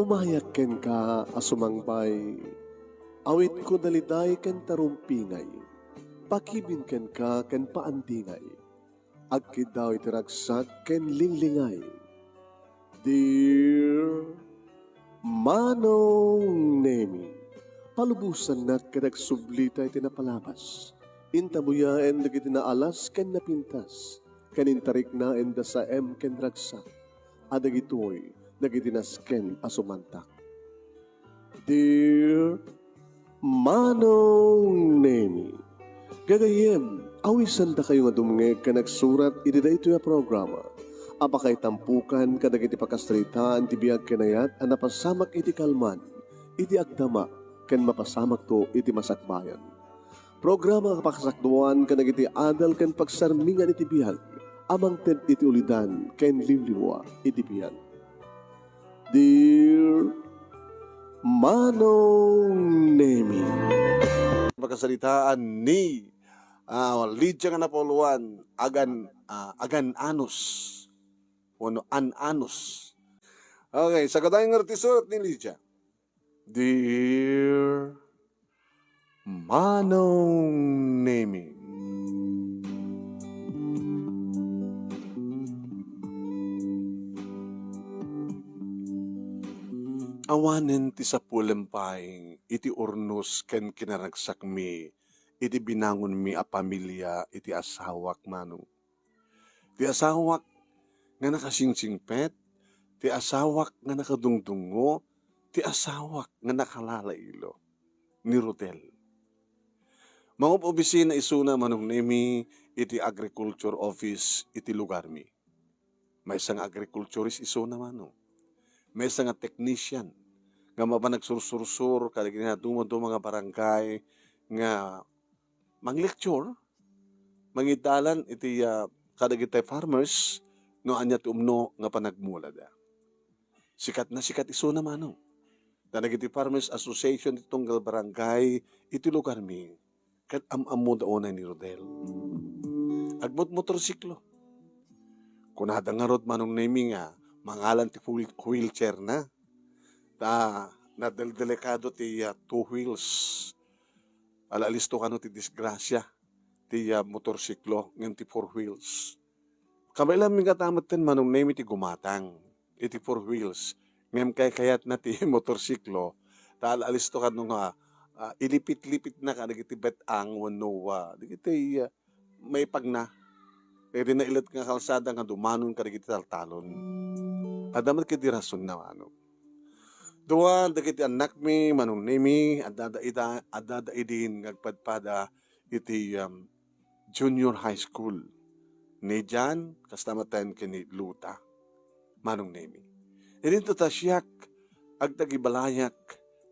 Umayak ken ka asumangbay, awit ko daliday ken tarumpingay, pakibin ken ka ken paandingay, agkid daw itiragsak ken linglingay. Dear Manong Nemi, palubusan nat kadag sublita iti napalabas, intabuyaen dagiti naalas ken napintas, ken intarik na enda sa ken ragsak, adagitoy dagiti nasken asumantak. Dear Manong Nemi, gagayem, awisan da kayo nga dumngeg ka nagsurat iti daytoy a programa. Apakay tampukan kadag iti pakastritaan ti biag kanayat a napasamak iti kalman, iti agdama, ken mapasamak to iti masakbayan. Programa kapakasakduan kadag iti adal ken pagsarmingan iti biag, amang ted iti ulidan ken liwliwa iti biag. Dear Manong Nemi, Pagkasalitaan ni Lydia nga napoluan agan anus wano anus. Okay, sa kadayang artisurat ni Lydia. Dear Manong Nemi, awanen ti sapulempaying iti urnos ken kinaragsak mi, iti binangon mi a pamilya, iti asawak manong. Ti asawak nga nakasingsingpet, ti asawak nga nakadungdungo, ti asawak nga nakalalailo, ni Rodel. Mga obisina isuna manong nemi, iti agriculture office, iti lugar mi. May isang agriculturist isuna manong. May isang technician, nga mapanagsursursur, kaligina dumado mga barangay, nga mang-lecture, mangidalan iti kadagitay farmers, no anya ti umno nga panagmula da. Sikat na sikat iso naman no. Danagiti Farmers Association iti tunggal barangay, iti lugar mi, kat am-amu daonay ni Rodel. Agbot motorsiklo. Kunada nga rod manong nemi nga, mangalan ti wheelchair na. Nadelikado ti two wheels. Alalisto kano ti disgrasya ti motorsiklo ng ti four wheels. Kabaylan mi katamat ten manong nemi ti gumatang iti four wheels. Ngem kayat na ti motorsiklo. Alalisto kano nga ilipit-lipit na ka nagiti betang wano digiti may pagna. Kaya na ilat nga kalsada nga dumanon ka nagiti taltalon. Adamat kiti rason na ano. Dua dagiti anak mi manong nemi adada idin ngagpadpada iti junior high school. Ni Jan kastamatan kini Luta manong nemi. Idin to tasyak agtagibalayak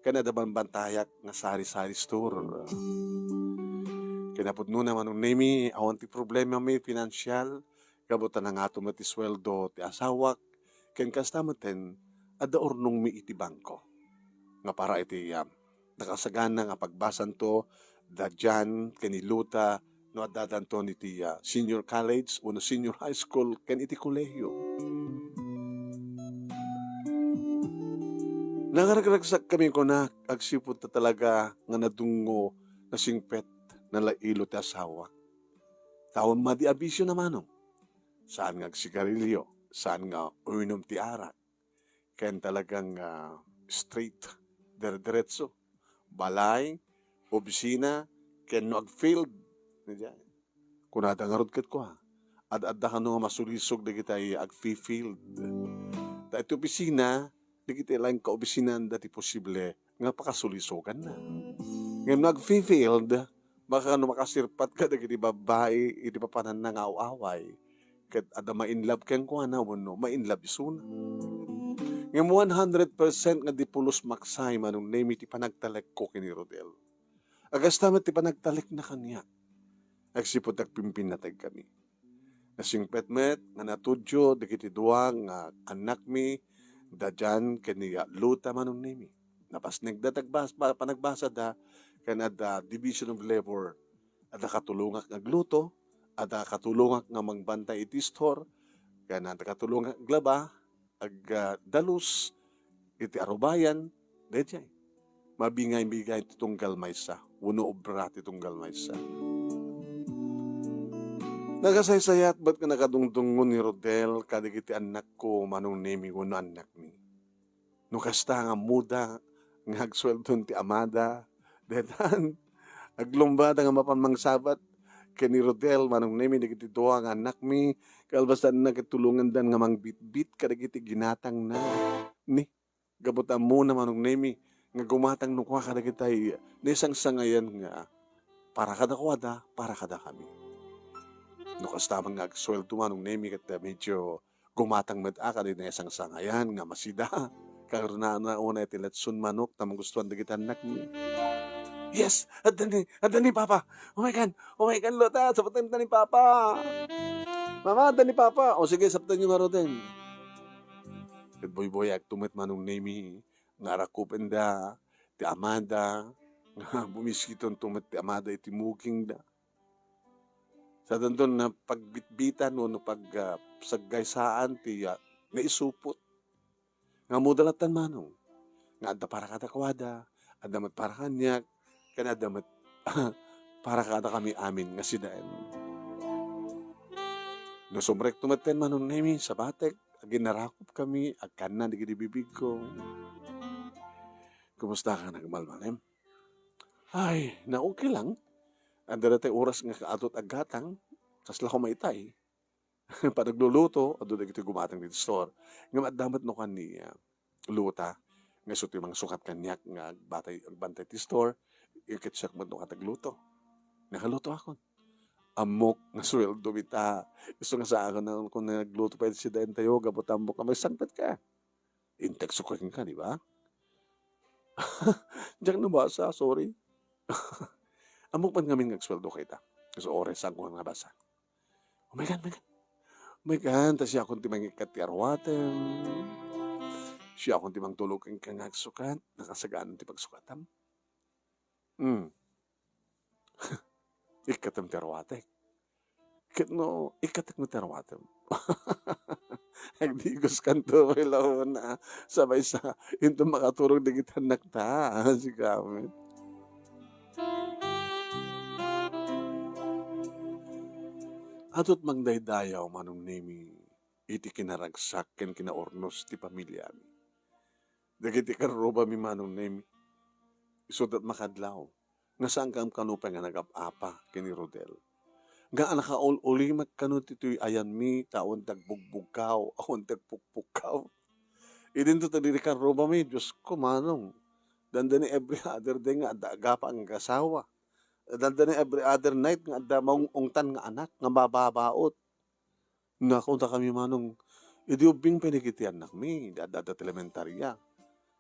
kanadaban bantayak nga sari-sari store. Kinapudno na manong nemi awan ti problema mi financial kabutan nga ato mati sweldo ti asawak ken kastamatan ada ornong mi iti bangko. Nga para iti nakasagana nga pagbasan to, dadyan, kaniluta, no adadan to iti senior college, uno senior high school, ken iti kolehiyo. Nangaragsak kami ko na, agsipot na talaga nga nadungo na singpet na lailo ti asawa. Tawon madi abisyo naman no. Saan nga agsigarilyo, saan nga uinom ti arak. Ken talagang straight, diretso. Balay, obisina, ken no agfield. Kunada nga rod ket ko ha. Ad-adda ka no nga masulisog na kita agfi-field. Da iti obisina, di kita lang ka-obisinan dati posible nga pakasulisogan na. Ngayon nag-field, baka no makasirpat ka dagiti babae, iti papanan na nga away. Ket ada ma-inlove ken ko na, no, ma-inlove isuna. Ngayon 100% nga di pulos maksay manong nemi ti panagtalek ko kini Rodel. Agas tamat ti panagtalek na kanya. Agsipot agpimpin na tag kami. Nasingpet-met, nga natudyo, dikiti duwang, anak mi, dadyan, kaniya, Luta manong nemi. Napas nagdatagbas, panagbasa da, kanada division of labor, ada katulungak ngagluto, ada katulungak nga mangbantay iti store, kanada katulungak glaba, ag dalus, iti arubayan, dayjay. Mabingay-bingay titunggal maysa, uno obra titunggal maysa. Nagasaysayat ba't ka nakadungtungon ni Rodel kadigiti anak ko manong nemi uno anak ni. No kasta nga muda nga agsweldon ti amada, detan aglumbada nga mapamang sabat ken ni Rodel manong nemi digiti duwa nga anak mi kalbasan na kitulungan dan nga mangbitbit kadigiti ginatang na ni gabutan mo na manong nemi nga gumatang nukwa kadagitay nisang sangayan nga para kada kwada para kada kami. No kastamang nga agsweldo manong nemi kat medyo gumatang med ka din isang sangayan nga masida karuna na una iti letson manok na magustuhan digiti anak mi. Yes, adan ni Papa. Oh my God, Lota, sabutan ni Papa. Mama, adan ni Papa. O sige, sabutan nyo nga din. Kat boy ag tumit manong nemi, nga rakupen da, ti amada, nga bumiskiton tumit ti amada iti muging da. Sa dandon na pagbitbitan o no saggaysaan ti naisupot. Nga mudalatan manong, nga adda para katakwada, adda mat para kanyak, kanadamat para kada kami amin nga sidaan. No sumrek tumaten manon nemi sa batek, aginarakop kami, agkan na digiti bibig ko. Kumusta ka nagmalmalem? Ay, na okay lang. Anda na oras nga kaatot aggatang, kasla ko maitay. Panagluluto, ado na kita gumatang dito store. Nga madamat no kan ni luta, nga suti mga sukat kanyak nga agbantay ti store, ikitsak mo itong katagluto. Nakaluto ako. Amok nga sweldo bita. Gusto nga sa akin na kung nagluto pa si Dayan tayo, gabot amok ka, may sangpet ka. Intek sukakin ka, di ba? Diyan nabasa, sorry. Amok man kami nagsweldo kita. Kasi ores ang kung nabasa. Oh my God. Oh my God, tas siya akong timang ikatiarwatem. Siya akong timang tulog kang agsukat. Nakasagaan ti pagsukatam. Ikatam terwatek. No, ikatak mo terwatem. Agdigos kanto may lawan na sabay sa into makaturog digitan nakta si gamit. Atot magdaydayaw manong nemi iti kinaragsak ken kinaornos ti pamilya mi. Dagiti karoba mi manong nemi. Isudat makadlaw. Nga saan ka kanupa nga nagapapa kini Rodel. Nga nakauli magkanot ito'y ayan mi, taon tagbugbugkaw, aon tagpukpukaw. Idin to tadi ka roba mi, Diyos ko manong. Dandani every other day nga agapa ang kasawa. Dandani every other night nga adda maungtan nga anak, nga mababaot. Nakunta kami manong, idi ubing pinigiti anak mi, dadadat elementarya.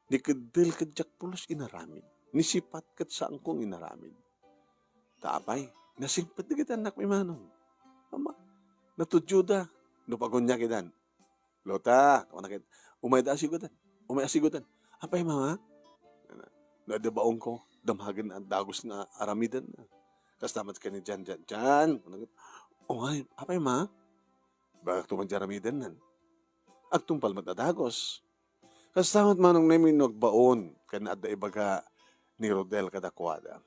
Di kadil kadyak pulos inaramid. Nisipat kat saan kong inaramid. Taapay, nasingpat na kita anak may manong. Ama, natudyoda. Nupagunya kitan. Lota, umay asigudan. Apay mama? Nadabaong ko, damagan ang dagos na aramidan na. Kastamat ka ni Jan. Umay, apay ma? Bakit tumadya aramidan nan? Agtumpal matadagos. Kastamat manong namin nagbaon, kana adda ibaga ni Rodel kadakwada.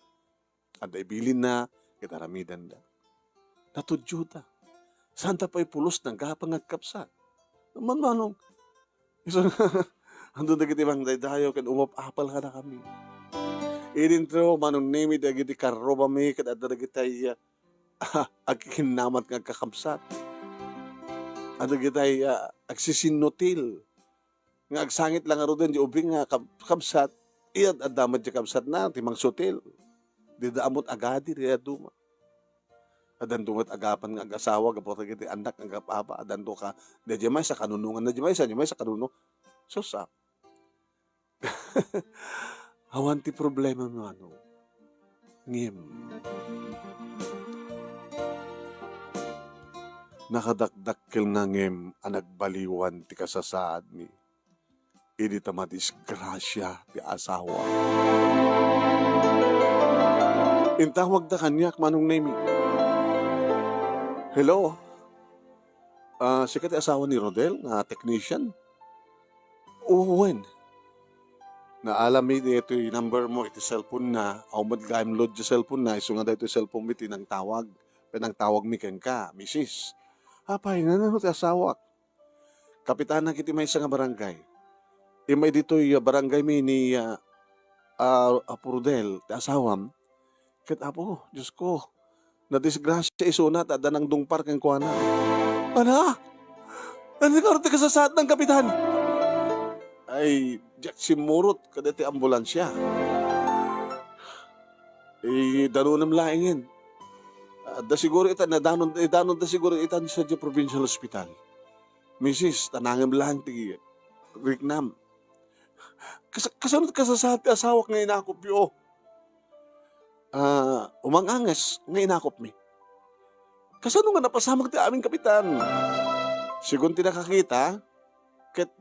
At ibilin na, kitaramidan da. Natudyo da. Santa pa'y pulos ng kapang agkapsat. Naman manong, iso andun na kitibang daydayo, kan umapapal ka na kami. Idintro, manong nemi, dagiti karoba mi, kadada kitay agkinamat ng kakapsat. At kitay agsisinutil. Nga agsangit lang nga rodin, di ubing nga kapsat, iyad adamad di kapsat na, timang sutil. Di daamot agadi, di aduma. Adan dumat agapan nga agasawa, kapag kiti anak nga kapapa, adan do ka, di jamay sa kanunungan na jamay sa kanunong. Susap. Hawan ti problema mo ano. Ngim. Nakadakdakkel nga ngim, anagbaliwan ti kasasaad mi. Idi tamadisgrasya ti asawa. Intawag da kanyak manong nemi. Hello? Sikat ti asawa ni Rodel, nga technician? When? na alam mi ito yung number mo, ito cellphone na, aumad ka load yung cellphone na, iso nga da ito cellphone mi, tinang tawag, pinang tawag mi ken ka, misis. Apay, nanano ti asawak. Kapitan na kiti may isa nga barangay. Imay dito yung barangay mi ni Apurudel, ti asawam. Ket apo, Diyos ko, na disgrasya iso na, tada nang dungpar kang kuana. Ana? Ano ka ti kasasat ng kapitan? Ay, Jack simurot kada ti ambulansya. Danunam laingin. Da siguro ita, danon da siguro ita sa di provincial hospital. Mrs. tanangam lang ti Ricknam. Kasanot ka sa asawak nga inakop yo. Umangangas nga inakop mi. Kasano nga napasamag ti aming kapitan? Sigun ti nakakita, ket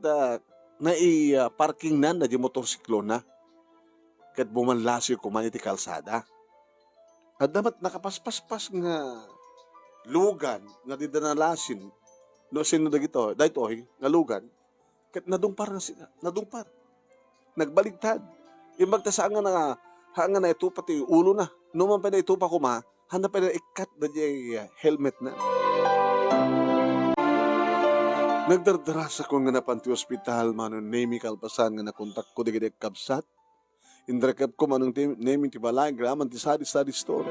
parking na di motorsiklo na. Ket bumanlasyo kuman iti kalsada. At dapat nakapaspas nga lugan nga di danalasin no sino dagito daytoy nga lugan ket nadungpar na sila nadungpar nagbaligtad imbag ta saan nga hanga na ito pati ulo na no man pa na ito pa kuma handa pa na ikat da di helmet na nagdardarasa ko nga napanti ospital manon nemi kalpasan nga nakontak ko digid kabsat indrakap ko manong naming ti balay graman ti sadi store.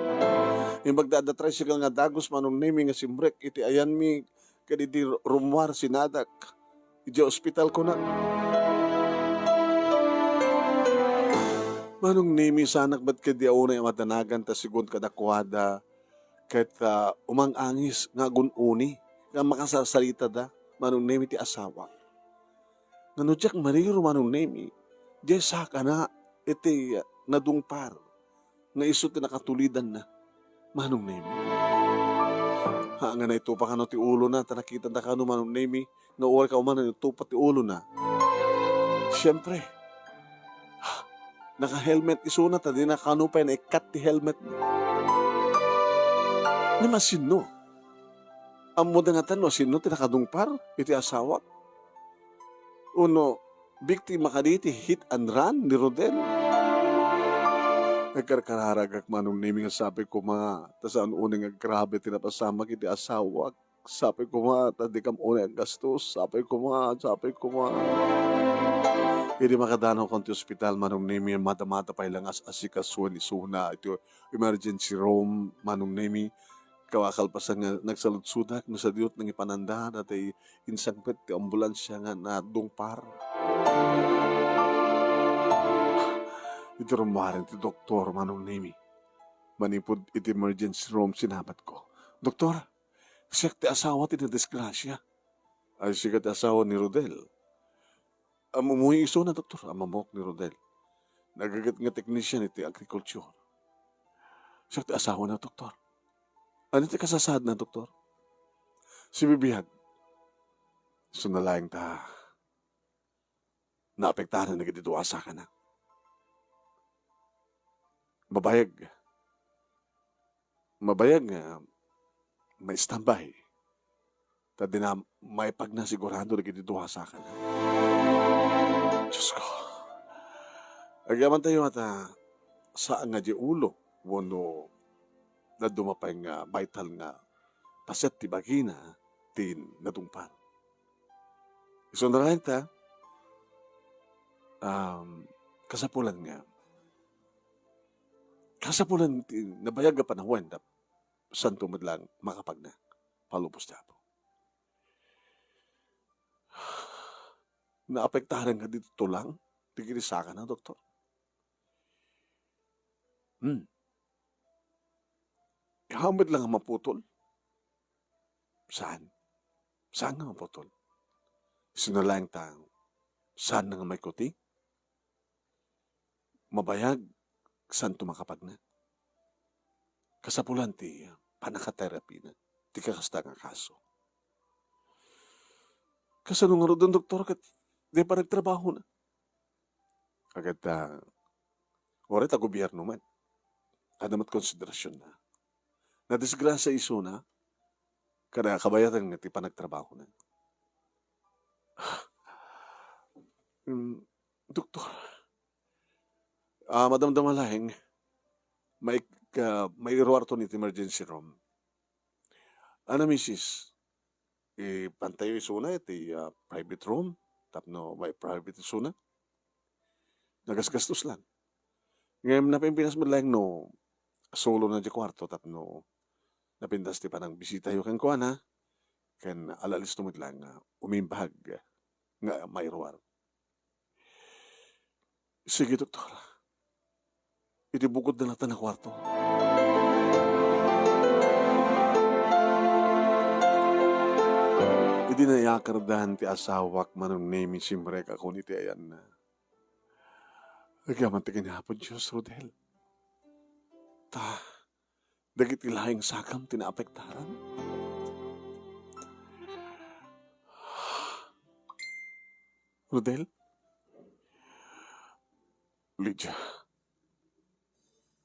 Yung magdada-tricycle nga dagos manong naming nga simbrek iti ayan mi kadidi rumwar sinadak. Iti hospital ko na. Manong nami sanak ba't kadi una yung matanagan ta sigun kadakwada ket umangangis nga gununi nga makasasalita da manong nami ti asawa. Nanudyak mariro manong nami di saka na iti nadungpar nga iso ti nakatulidan na manong nemi. Nga na ito pa kano ti ulo na tanakita na kano manong nemi nga uwal ka umanan ito pa ti ulo na. Siyempre, naka-helmet iso na ta di na kano pa na ikat ti helmet na. Nga masino. Ang muda nga tanong, sino ti nakadungpar iti asawak? Uno, biktima ka diti hit and run ni Rodel. Nagkarkararagak manong naming sabi ko mga tasaan uning grabe tinapasama kiti asawak. Sabi ko mga tadi kam unang gastos. Sabi ko mga. Hindi makadanaw konti ospital manong naming mata-mata pa ilang asikasuan isuna. Ito emergency room manong naming kawakalpasan nga nagsalutsudak no sa diot ng ipanandahan at ay insangpet ti ambulansya nga na dungpar. Ito rumarin ti doktor manong nemi. Manipod iti emergency room sinabat ko. Doktor, siya ti asawa ti na disgrasya. Ay siya ti asawa ni Rodel. Amumuhi iso na doktor, amamok ni Rodel. Nagagat nga technician iti agriculture. Siya ti asawa na doktor. Ano ti kasasad na doktor? Si Bibihag. Sunalayang ta. Naapektahan na nagdituasa ka na. Mabayag nga may standby. Tadi na may pagnasigurado nagdituasa ka na. Diyos ko. Agaman tayo at saan nga di ulo wano na dumapay nga vital nga paset ti bagina tin natungpan. Iso na rin ta kasapulan nga nabayag ka panahon na santo madlang makapag na palupos na po. Naapektahan nga dito tulang tigilisakan na doktor. Hamad lang ang maputol. Saan? Saan nga maputol? Sinalang tao. Saan nga may kuti? Mabayag, saan tumakapag na? Kasapulan ti panakaterapi na. Ti kakasta nga kaso. Kasano nga doon, doktor, kat di pa nagtrabaho na. Agad oret a gobyerno man. Adamat konsiderasyon na. Nadisgrasya iso na, kada kabayatan nga ti panagtrabaho na. Doktor, Madam Damalahing, may irwarto ni emergency room. Ano, misis? Pantayo isuna iti private room. Tapno may private isuna. Nagasgastos lang. Ngayon napimpinas mo lang no solo na di kwarto tapno napindas ti panang bisita yu kan kuana ken alalis tumit lang umimbag nga mairwar. Sige, doktor. Iti bukod na natin na kwarto. Iti nayakardahan ti asawak manong name simrek ako ni ti ayan na. Agaman ti kinahapon Diyos, Rodel. Dagit ilahing sakam tinaapektaran. Rodel? Lydia,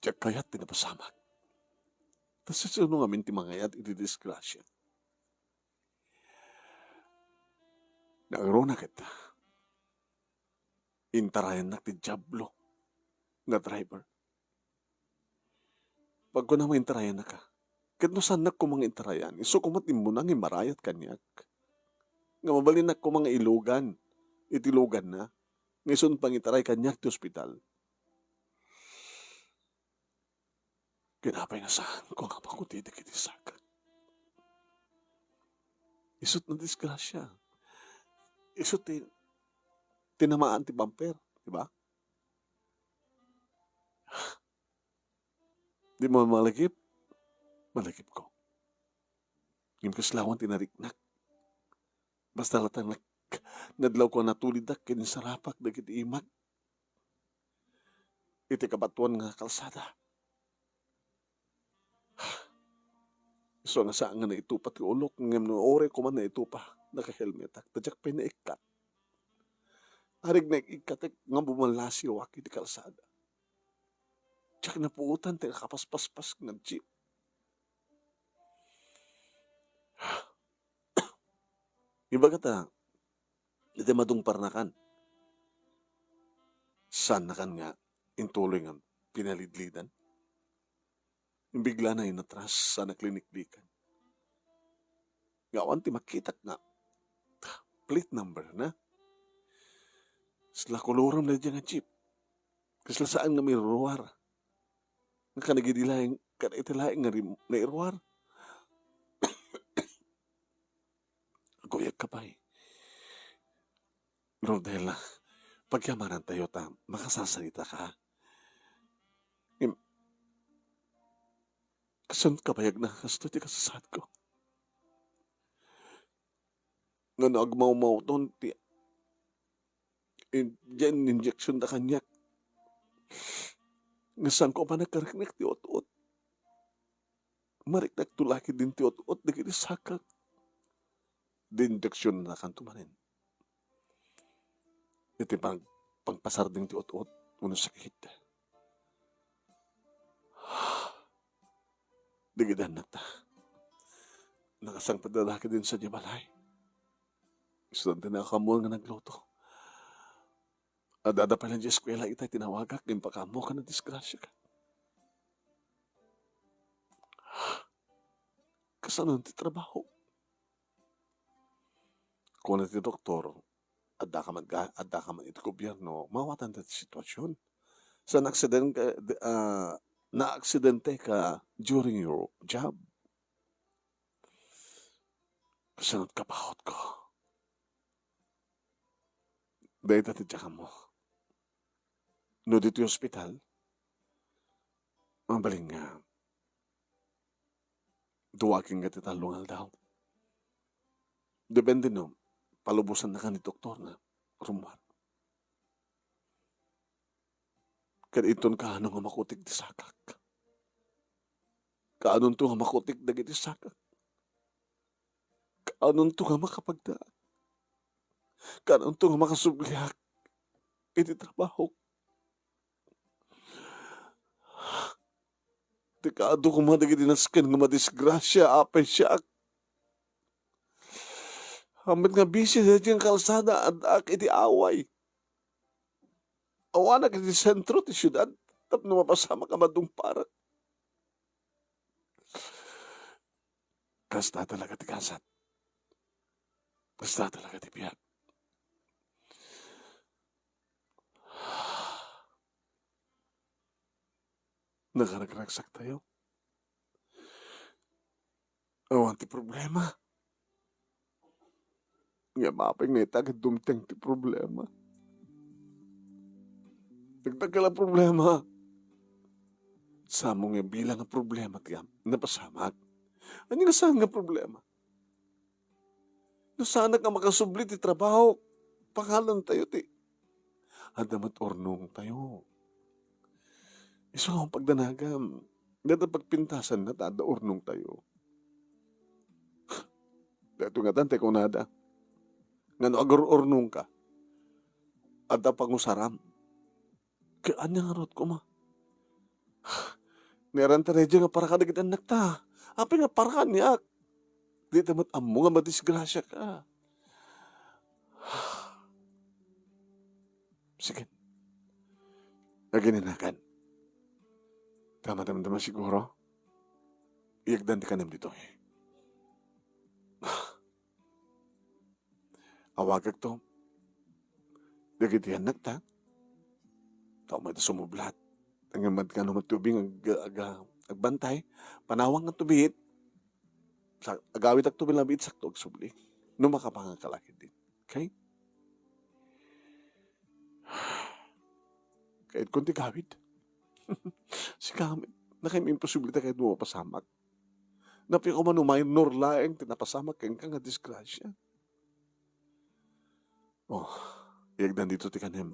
tiyak kayat tinapasamak. Tas sa nga minti mangayat iti disgrasya. Nagrona kita. Intarayan na ti Diablo nga driver. Pag ko na intarayan na ka, kat no sanak ko mga intarayan, iso kumatin mo nang imarayat kanyak. Nga mabalinak ko mga ilugan, itilugan na, ngayon pang itaray kanyak ti ospital. Kinapay na saan ko nga makutitik itisakan. Isot na disgrasya. Isot tinamaan ti bumper, di ba? Di mo malagip ko. Yung kaslawan tinariknak. Basta latang nadlaw ko natulidak kinisarapak dagit imag. Iti kabatuan nga kalsada. So nga saan nga na itupat yung ulok, ngam no ore ko man na itupa, naka-helmet, tadyak pa na ikat. Arig na ikat, nga bumalasi o waki di kalsada. Tsak na puutan, tayo kapaspas-pas ng jeep. Iba kata, iti madung parnakan. Saan na kan nga, intuloy nga pinalidlidan. Yung bigla na inatras sa nakliniklikan. Ngawan ti makitak nga, plate number na. Sila kuluram na dyan nga jeep. Kasla saan nga may ruwar. Nga kanagidilaing, kanaitilaing nga na irwar. Goyak ka pa eh. Rodela, pagyamanan tayo makasasalita ka. Kasan kabayag na kasto ti kasasad ko. Nga nagmaumaw doon ti dyan injection na kanyak. Nga saan ko pa nagkariknik ti ot-ot. Mariknak tulaki din ti ot-ot na kinisakak. Di injection na kantumanin. Iti pangpasar din ti ot-ot. Uno sakit. Digidan na ta. Nakasang padalaki din sa Dibalay. Gusto na nakakamul nga nagluto. Adada pa lang di eskwela itay tinawagak. Impakamo ka na disgrasya ka. Kasanon ti trabaho. Kung na ti doktor, adda ka man iti gobyerno, mawatan ti sitwasyon. Sa na-aksidente ka during your job. Kasanot kapahot ko. Dahil tatidya mo. No dito yung hospital, mabaling nga, duwaking nga titalungal daw. Depende no, palubusan na ka ni doktor na rumwar. Kan iton kaano nga makutik di sakak. Kaanon to nga makutik dagiti sakak. Kaanon to nga makapagdaan. Kaanon to nga makasubliak. Iti trabaho. Di kaado ko madagiti nasken nga madisgrasya, apay siya. Hamit nga busy sa diyang kalsada at iti away. Awanak iti sentro ti syudad, tapno mapasama ka madung para. Kasta talaga ti kasat. Kasta talaga ti biyak. Nakaragraksak tayo. Awan ti problema. Nga mapay nga itagad dumteng ti problema. Dagdag ka lang problema. Samo nga bilang nga problema ti napasamag. Ano nga saan nga problema? No sana ka makasubli ti trabaho. Pangalan tayo ti. Adamat ornong tayo. Iso ang pagdanagam. Dada pagpintasan na tada ornong tayo. Dato nga tante kung nada. Nga no agar ornong ka. Ada pangusaram. Kaya anya nga rot ko ma. Neran ta redyo nga para ka nagit anak ta. Apa nga para ka niyak. Di tamat amo nga madisgrasya ka. Sige. Nagininakan. Tama-tama siguro. Iagdan di ka nam dito eh. Awagag to. Dagiti anak ta. Tao may sumublat. Ang mad ka naman tubing agbantay. Panawang ng tubihit. Agawit ang tubig labit sakto agsubli. No makapangakalakit din. Okay? Kahit kunti gawid. Si Kamit, na kayo imposibilita kahit mo mapasamak. Napi ko man umay norlaeng tinapasamak kayong kang nga disgrasya. Oh, iagdan dito ti kanem.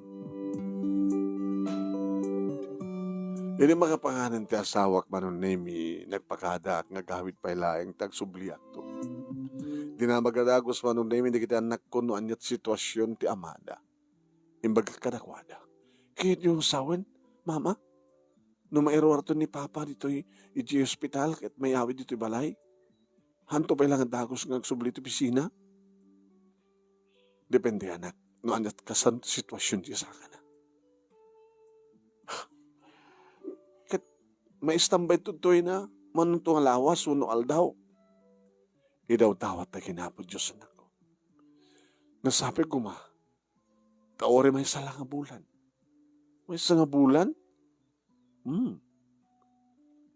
Ini makapanganan ti asawak manon nemi nagpakadak nga gawid pa ilaeng tagsubliak to. Dinamagadagos manon nemi di kita anak ko no anyat sitwasyon ti amada. Imbag kadakwada. Kaya yung sawen, mama, no mairwarto ni papa dito iti hospital ket may awid dito balay. Hanto pa ilang dagos nga agsubli ti pisina. Depende anak, no anyat kasan sitwasyon ti sa kana. Ket may istambay tutoy na manunto nga lawas uno aldaw. Idaw tawat na kinapod Diyos anak ko. Nasabi ko ma, kaore may sala nga bulan. May isa nga bulan?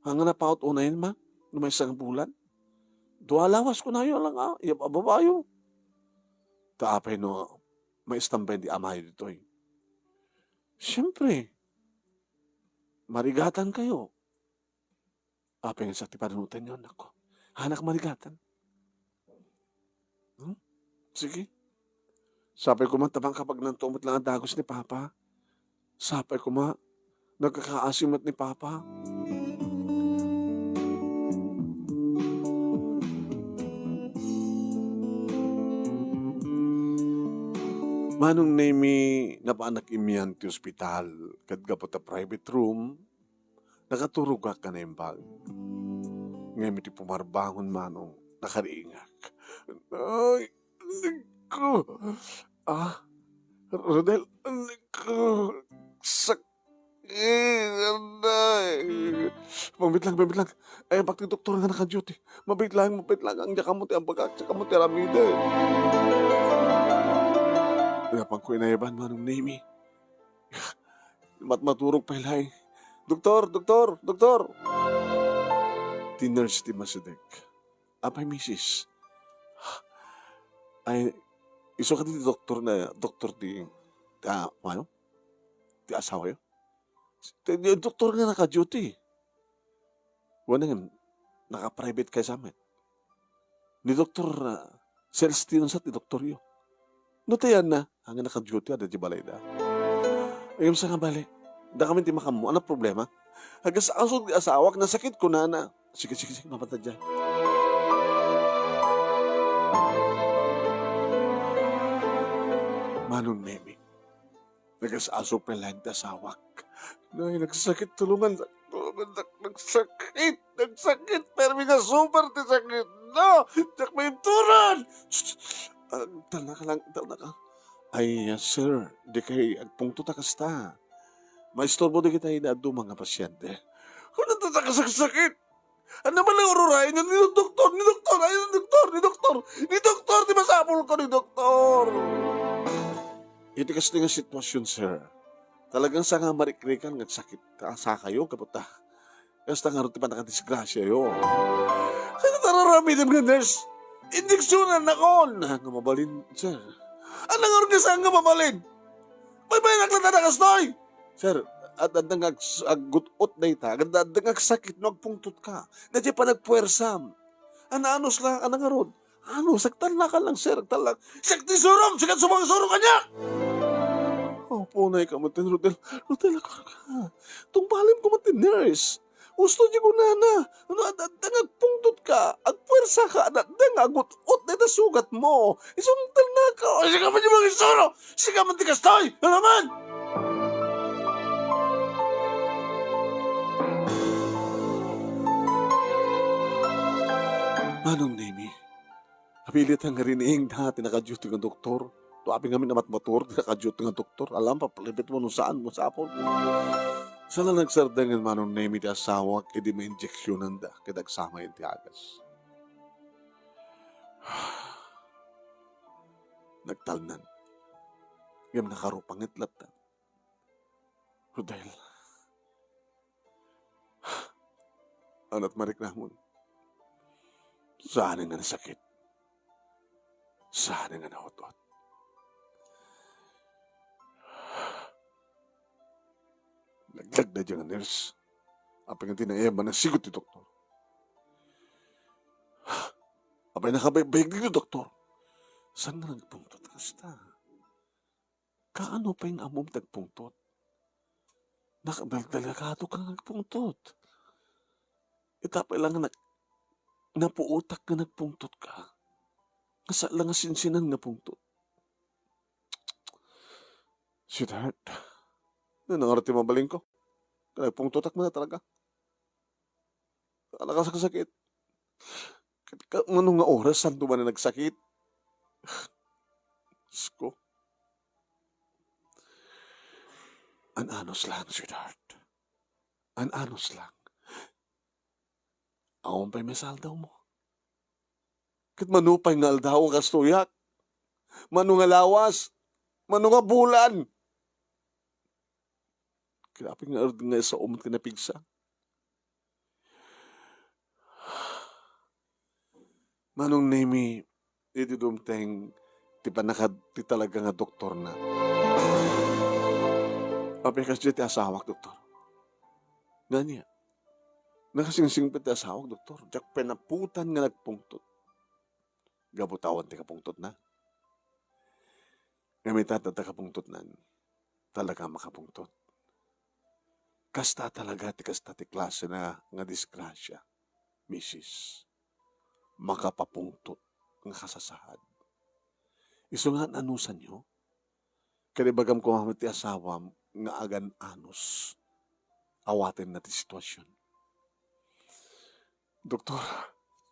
Hanga na paot unayin ma, no may isa nga bulan. Dua lawas ko na yun lang iyap ababayo. Taapay no, may istambay di amay dito eh. Siyempre, marigatan kayo. Apay nga sa tipanutan yun ako. Hanak marigatan. Sige. Sabi ko man tabang kapag nantumot lang ang dagos ni Papa. Sabi ko ma, nagkakaasimat ni Papa. Manong nemi napaanak imiyan ti ospital, kadga po ta private room, nakaturog ka na yung bag. Ngayon iti pumarbangon manong, nakariingak. Ay, ko. Rodel, ko. Sakit, anay. Mabit lang. Ay, bakit doktor nga naka-duty? Mabit lang. Ang jakamuti, ang bagak, jakamuti, ramide. Napang ko inayaban manong nemi. Maturog pa ilay. Doktor. Ti nurse ti masidek. Apay misis. Ay, iso ka ti doktor ti, ano? Ti asawa yun? Doktor nga naka-duty. Wala nga, naka-private kay sa amin. Ni Doktor Celestino sa ti doktor yun. Notayan na, hanggang naka-duty ada di balay da. Ayun sa nga bali, da kami ti makamu, ano problema? Hanggang sa asog di asawak, nasakit ko na. Sige, mapatad dyan. Manong nemi, nag-asaso pa lang asawak. Nay, nagsakit tulungan. Nagsakit. Pero may super ti sakit. No, jak may turan. Tala ka lang. Ay, sir, di kay agpungto ta kasta. maistorbo di kita inaado mga pasyente. Kung natatakasakit, ano man lang ururahin yun, ni doktor, ayun, ni doktor, di masapol ko ni doktor. Iti kasi nga sitwasyon, sir. Talagang sa nga marikrikan nga sakit sa kayo, kaputa. Kasta nga rin pa nakadisgrasya yo. Kaya tararamitin nga, nurse. Injeksyonan na kon. Nga mabalin, sir. Ano nga rin nga nga mabalin? May may naklata na kastoy. Sir, at nga agutot na ita, at nga sakit no agpungtot ka. Nadya pa nagpuwersam. Anos lang, nga ron. Saktan na ka lang, sir. Talang, sakti surong, sikat sumang surong kanya. Oh, punay ka, matin, Rodel, ako ka. Tungpalim ko, matin, nurse. Gusto niyo ko na. Nagpungtot ka, agpuwersa ka, agutot na sugat mo. Isuntal na ka. Sige man yung mga isuro. Sige man tikas tayo. Ano naman? Manong Nemi, kapilit ang rinihing dati naka-duty ng doktor. Tuwapin kami na matmatur, naka-duty ng doktor. Alam pa, palibit mo nung saan mo sa apol. Sala nagsardangan manong Nemi di asawak, edi may injeksyonan da, kadagsama yung tiagas. Nagtalnan. Yung nakarupang itlat na. Rodel. Anat marik namon. Saan nga nasakit? Saan nga naotot? Naglag na dyan ang nurse. Apay nga tinayaman ng sigot ni doktor. Apay nakabaybayag ni doktor. Saan nga nagpungtot kasta? Kaano pa yung amom tagpungtot? Nakadalagado ka nagpungtot. Itapay lang nga napuutak nga nagpungtot ka. Kasa lang nga sinsinan napungtot. Sweetheart, nangarati mabaling ko. Nagpungtotak mo na talaga. Ala ka sakit. Ano nga oras, saan ba na nagsakit? Sko. An-anos lang, sweetheart. An-anos lang. Awan pa'y mesal daw mo. Kat manupay nga aldaw ang kastuyak. Manu nga lawas. Manu nga bulan. Kinapin nga sa umot ka na pigsa. Manong Nemi, iti dumteng ti talaga nga doktor na. Apay kasi ti asawak, doktor. Nga niya. Nakasingsing pa ti asawak, doktor. Diyak penaputan nga nagpungtot. Gabutawan ti kapungtot na. Gamitat na kapungtot na. Talaga makapungtot. Kasta talaga ti klase na nga disgrasya, misis. Makapapungtot nga kasasahad. Iso nga anusan nyo, kanibagam ko ti asawam nga agan anos, awatin na ti sitwasyon. Doktor,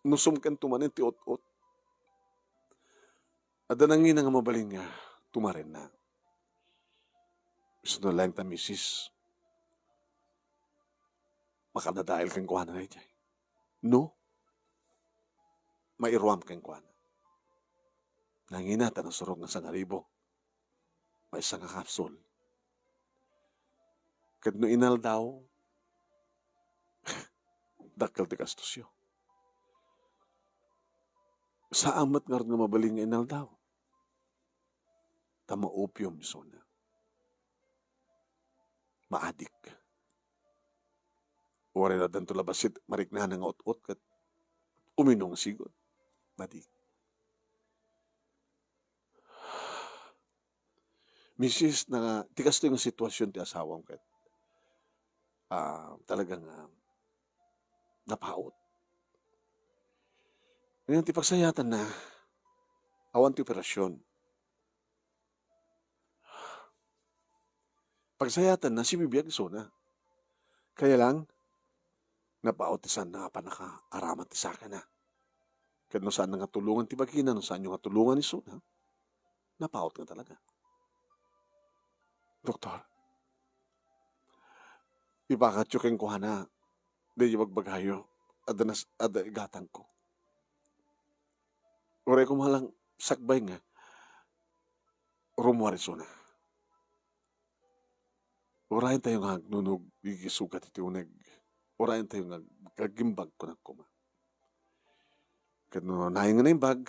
nusum kan tumanin ti ot-ot. Adanangin nga mabaling nga, tumarin na. Iso na lang ta, misis. Makadadahil kang kuha na rin. No? Mairuam kang kuha na. Nanginata ng surog ng sangaribo. May isang kapsul. Kad no inal daw, dakal ti kastusyo. Sa amat nga rin nga mabaling nga inal daw. Tama opium so na. Maadik. Wala na danto labasit, marik na nga ot-ot kat uminong sigot. Maadik. Misis, na tikas to yung sitwasyon ti asawang kat talagang napaot. Ngayon ti pagsayatan na awan ti operasyon. Pagsayatan na si bibiyag so na. Kaya lang, napaot ti saan na panaka-araman ti saka na. Kaya no saan nga tulungan ti bagina, no saan yung nga tulungan ni so na, napaot nga talaga. Doktor, Ipakatsuking ko na, di magbagayo, ada igatang ko. Uray ko malang sakbay nga, rumwarisuna. Urayan tayo nga nunog, igisugat iti uneg. Urayan tayo nga kagimbag ko ng kuma. Kano nahin nga na yung bag,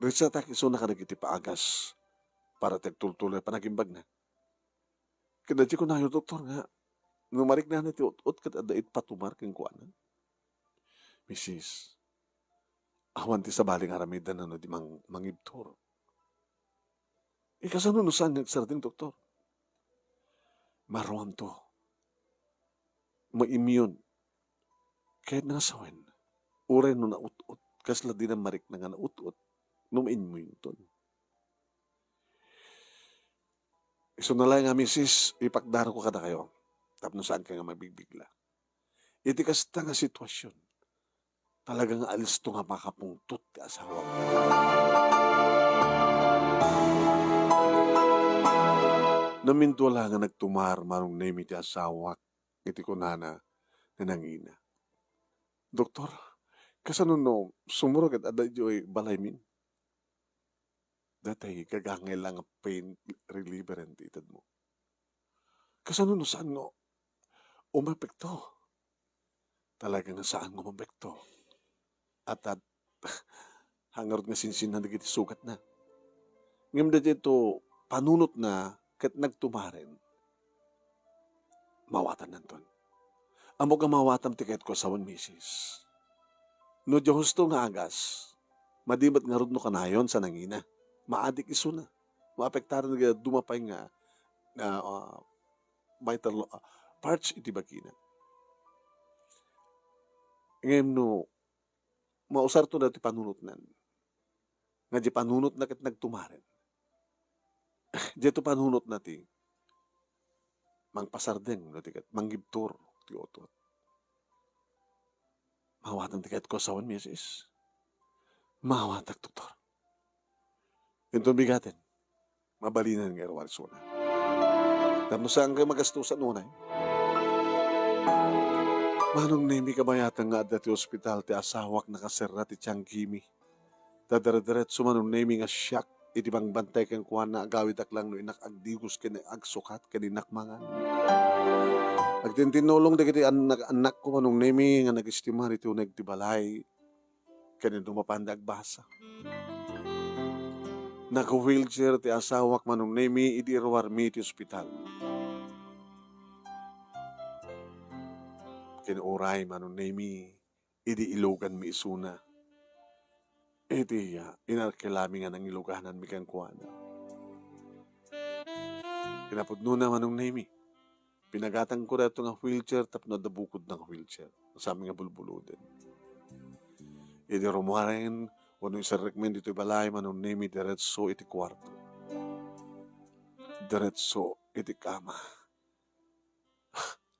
risa tak iso na kanag iti paagas para tagtultuloy panagimbag na. Kada di ko na yung doktor nga, numarik na iti ut kat ada patumar keng kuanan. Mrs. Awan ti sa baling aramidan ano di mangibtor. Ikasano no saan nagsarating doktor? Maruam to. Ma-immune. Kahit nasawen. Uray no naut-ut. Kasla din ang marik na nga naut-ut. Numain mo yun ton. Iso na lang nga, misis, ipakdaro ko kada kayo. Tapno saan ka nga mabigbigla. Iti kasta nga sitwasyon. Talagang alis to nga makapungtot ti asawa ko. Naminto lang nga nagtumar manong name iti asawak iti kunana na nangina. Doktor, kasano no sumurag at ada joy balay min? Datay kagangay lang ang pain reliever and itad mo. Kasano no saan no umapekto? Talagang saan mo umapekto? At hangarot nga sinsin na nagiti sugat na. Ngayon da dito panunot na kat nagtumaren, mawatan nanton. Amo ka mawatam tiket ko sa misis. No di husto nga agas, madimat nga rod no kanayon sa nangina. Maadik iso na. Maapektaran nga dumapay nga vital parts iti bakina. Ngayon no, mausar to na ti panunot nan. Nga di panunot na kat nagtumaren. Dito panunot natin, mangpasardeng, manggibtur, ti otot. Mawatan tiket ko sa misis. Mawatak, doktor. Ito bigatin, mabalinan nga erwal suna. Tapos saan kayo magastusan unay? Manong nemi kabayatan nga at ti ospital ti asawak nakasera ti tiyang kimi. Dadara-daret sumanong nemi nga siyak iti bang bantay kang kuhan na agawid aklang no inak agdigos kani agsukat kani nakmangan. Agtintinulong dagiti anak ko manong nemi nga nagistimar iti uneg ti balay kani dumapanda agbasa. Naka-wheelchair ti asawak manong nemi iti irwar mi ti ospital. Kani oray manong nemi iti ilogan mi isuna. Iti inarkilami nga ng iluganan mi kang kuwana. Pinapudno na manong nemi. Pinagatang ko reto nga wheelchair tapno dabukod ng wheelchair. Sami nga bulbuluden. Iti rumaren, wano isa recommend ito balay manong nemi diretso iti kwarto. Diretso iti kama.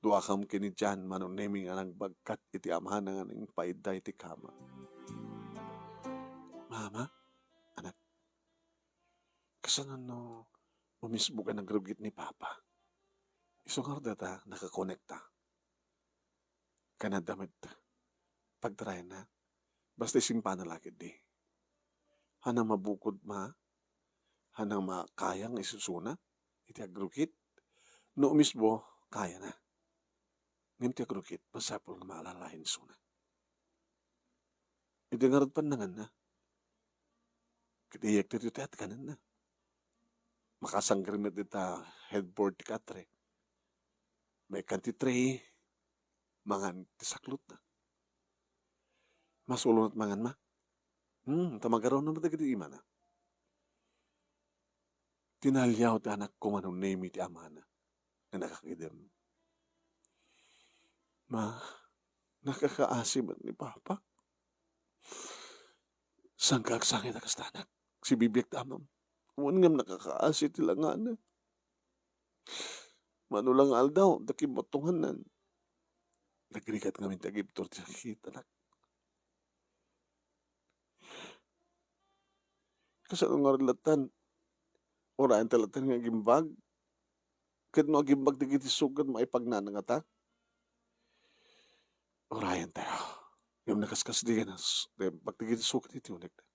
Duakam kini dyan manong nemi nga nagbagkat iti amahan nga ng paida iti kama. Mama, anak, kasanan no, mamisbo ka ng grugit ni Papa. Isungar data, nakakonekta. Kanadamit, pagtry na, basta simpa na lagi di. Hanang mabukod ma, hanang makayang isusuna, iti agrugit, no umisbo, kaya na. Ngayon ti agrugit, masapol nga maalalahin suna. Iti ngarad panangan na, kitiyak titutet kanan na. Makasangkrimit ita headboard ti katre. May kanti tray, mangan ti saklot na. Masulunat mangan ma. Tamagaraw naman dagiti ima na. Tinalyaw ti anak ko manong name ti ama na nakakidem. Ma, nakakaasim ni Papa. Saan ka agsangit akastanak? Si bibiyag tamam. Uwan ngam nakakaasi tila nga na. Manulang aldaw, dakim motunganan. Nagrikat ngamin tagibtor ti sakit, anak. Kasano nga rilatan, orayan talatan nga gimbag, Ket no agimbag digiti sugad maipagnana nga ta. Orayan tayo. Yung nakaskas di na pagtigiti sugad iti unik na.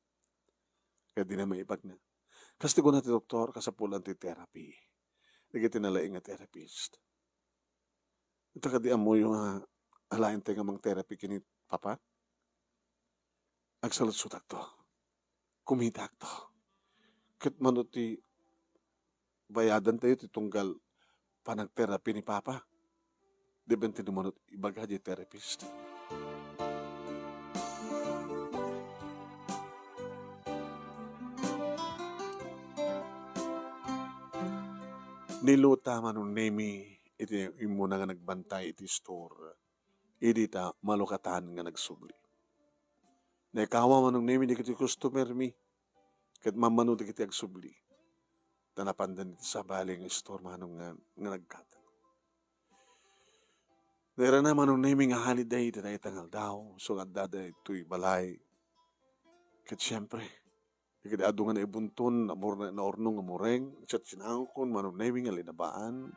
Kaya di na maipagna. Kas ti ko na ti doktor kasapulan ti therapy. Digiti nalaing nga therapist. Ito ka di amo yung alayan tayo nga mang therapy kini papa. Agsalut-sutak to. Kumitak to. Ket mano ti bayadan tayo ti tunggal panag-therapy ni papa. Di ba tinumanot ibaga di therapist? Niluta manong nemi iti imo na nga nagbantay iti store. Idi ta malukatan nga nagsubli. Naikawa manong nemi di kiti customer mi. Ket mamano di kiti agsubli. Tanapandan iti sa baling store manong nga nagkata. Dera na manong nemi nga holiday iti tayo tangal daw. So nga dada ito'y balay. Ket siyempre, ikiti adu nga naibunton, na ornong nga mureng, chat sinangkon, manong nemi nga linabaan.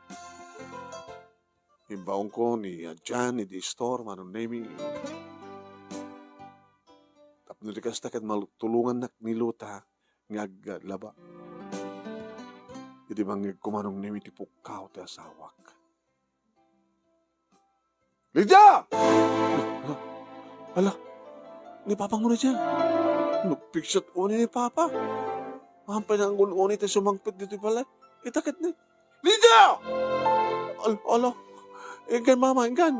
Imbaong ko ni Jan, ni di store, manong nemi. Tapno di kasta ket tulungan nak niluta, nga laba. Iti bangig ko manong nemi ti pukaw ti asawak. Lydia! Ala, ni Papa mo na dyan. Nagpikshot uni ni Papa. Mahampay na ang uni tayo sumangpit dito pala. Itakit ni. Lydia! Ala, ingkan mama, ingkan.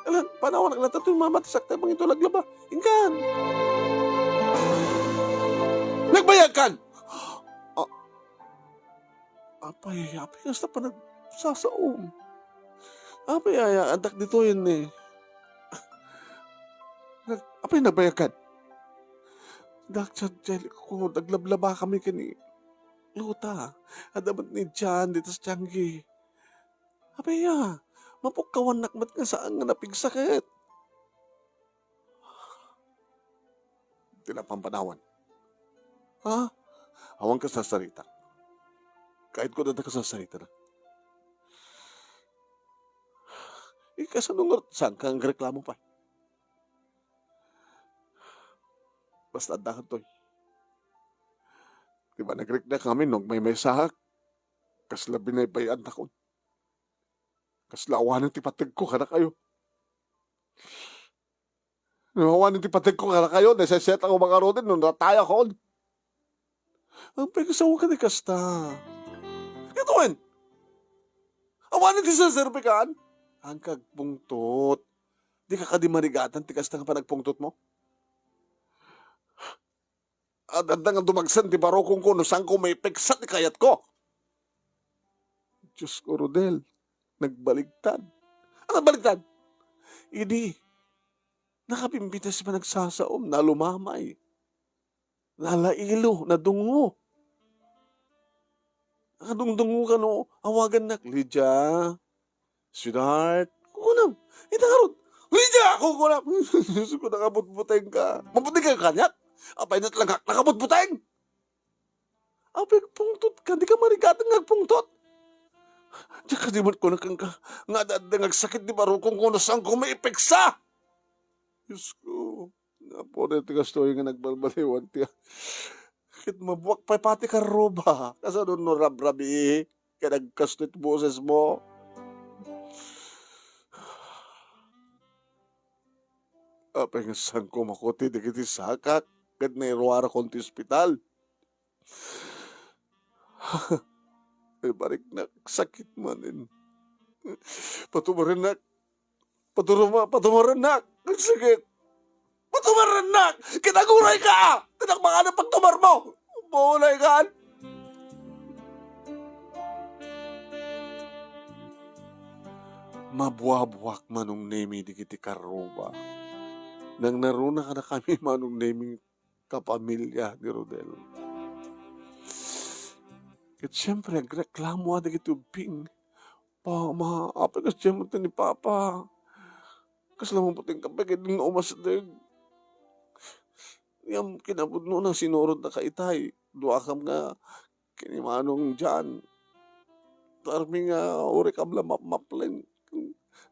Ala, panawan naglatato yung mama, tisak tayo pang ito laglaba. Ingkan! Nagbayag kan! Apay, kasta pa nagsasaom. Apay, antak dito yun eh. Apay, nagbayag kan? Daksa, ko, naglablaba kami kani Luta. Adamat ni Jan, dito sa Tianggi. Apay, mapukkawan nakmat nga saan nga napigsakit. Tinapampanawan. Ha? Awang ka sa sarita. Kahit ko na ka sa sarita na. Ikasanong saan kang reklamo pa? Basta andahan to. Diba nag-rek na kami nung may sahak. Kasla binaybayan na ko. Kasla awanan ti patag ko kana kayo. Awanan ti patag ko kana kayo. Naseset ako mga rodin nung nataya ko. Ang pagkasawa ka ni kasta. Ito wen. Awanan ti sa serbikan. Ang kagpungtot. Di ka kadimarigatan ti kasta nga panagpungtot mo. At nga dumagsan ti barokong ko no saan ko may peksat ni kayat ko. Diyos ko, Rodel, nagbaligtad. Ang nagbaligtad? Hindi. Nakapimpitas pa nagsasaom, nalumamay. Nalailo, nadungo. Nakadungdungo ka no, awagan nak, Lydia, sweetheart, kukunam, itangarot, Lydia, kukunam. Diyos ko, nakabutbuteng ka. Mabuting ka kanyat? Apay na talaga, nakabutbuteng. Apay, pungtot ka, di ka marigatang nagpungtot. Diyan ka di mo ko nga nagsakit di barukong kung nasaan ko may ipeksa. Diyos ko, nga po na ito kastoy nga nagbalbaliwan tiya. Kit mabuwak pa pati ka roba. Kasi doon no rab-rabi, kaya nagkastot boses mo. Apay nga saan ko makuti di kiti sakak. Kat na iruara kong ti hospital. Ay barik na sakit manin. Patumaran na. Patumaran na. Ang sakit. Patumaran na. Kinaguray ka. Tinakbaka na pagtumar mo. Maulay ka. Mabuwabuwak manong nemi di kiti karoba. Nang naruna ka na kami manong nemi kapamilya ni Rodel. At siyempre, nagreklamo na kitubing. Apa ka siya mo ni Papa. Kasalaman puting kapag din umasdag. Yung kinabud no na sinurod na kaitay. Dua kam nga kinimanong dyan. arming uri kabla mapmaplen.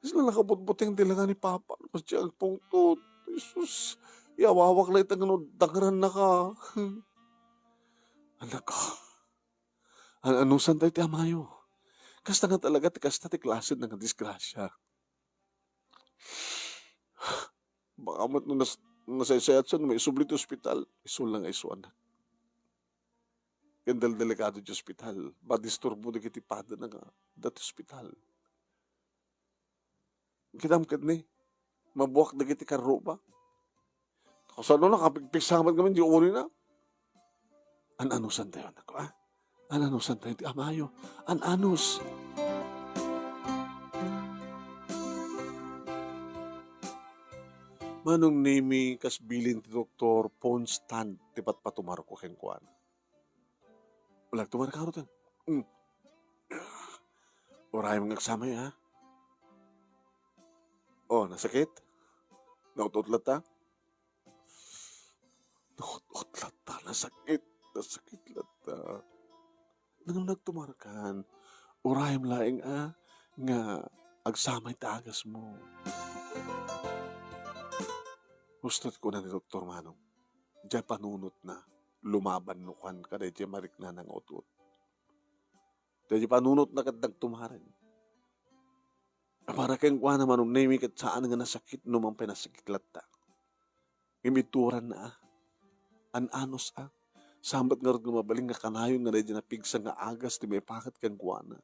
Sila nakabutbuting dila nga ni Papa. Kasi ang pungtot. Jesus. Yawawak lang itang dangran na ka. Anak ka. Anusan tayo ti amayo. Kasta nga talaga ti kasta ti klasin nga disgrasya. Baka mo't nung nasaysayat sa may isubli ti ospital. Isul lang iso anak. Kendal delikado ti ospital. Badisturbo di kiti pada na nga dati ospital. Kinamkad ni. Mabuak na kiti karuba. Kasi ano na, kapigpigsaman kami, di uri na. An-anusan tayo, anak ko, ha? An-anusan tayo, ti amayo. An-anus. Manong nimi kasbilin ti Dr. Ponstant, tipat patumar ko kengkuan. Walang tumar ka rin. Oray mong agsamay, ha? Oh, nasakit? Naututlat ta? Naututlat ta, nasakit lata. Nang nagtumarkan, urayam laing nga agsamay tagas mo. Gustot ko na ni Dr. Manong, diya panunot na, lumaban nukan ka na diya marik na ng utot. Diya panunot na kat nagtumaran. Para kayong kwa naman nung name kat saan nga nasakit numang pinasakit lata. Imituran na an-anos sambat nga rin lumabaling nga kanayon nga na pigsa nga agas ti may pakat kang kwa na.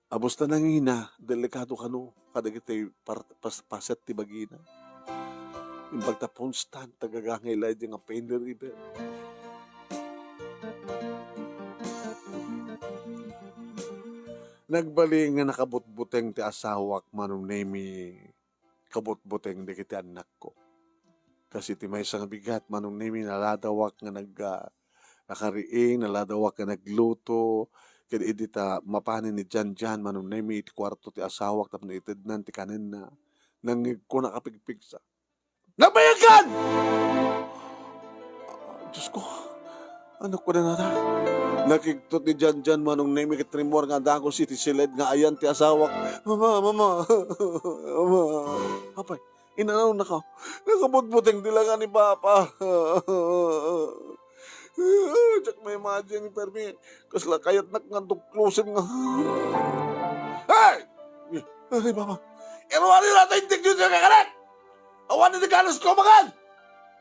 Abos na nangina, delikado ka no, kadagitay paset ti bagina. Imbag ta Ponstant, tagagangay lahat yung pain the river. Nagbaling nga nakabutbuteng ti asawak manong nemi kabutbuteng di kiti anak ko. Kasi ti may isang bigat manong nemi naladawak nga nakariing, naladawak nga nagluto, kaya idita mapanin ni Jan manong nemi iti kwarto ti asawak tapos naitid ti kanin na nangig ko nakapigpigsa. Nabayagan! Diyos ko, anak ko na nata. Nakiktot ni Jan manong nemi kitrimor nga dako si ti silid nga ayan ti asawak. Mama. Apay, inanaw na ka. Nakabutbuteng dilangan ni Papa. Tsak may imagine ni Permi. Kasla kayat nakngantuklusin nga. Hey! Ay, Papa. Iruwari natin yung tigyo siya kakalat! Awan na nagalas ko magan!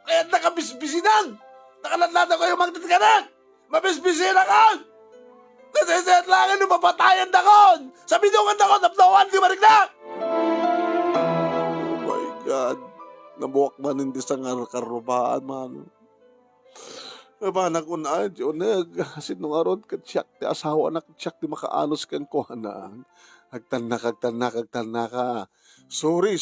Kaya't nakabisbisinan! Nakaladlada ko yung magtitikanan! Mabisbisi na ka! Nasisayat lang yung mapatayan na kon! Sa bidungan na kon, napnawan di marignak! Oh my God! Nabuwak man hindi sa karubaan, man. Manak unad, unag, sinong aron katsyak ti asawa na katsyak ti makaanos kan ko na. Agtanak ka. Sorry,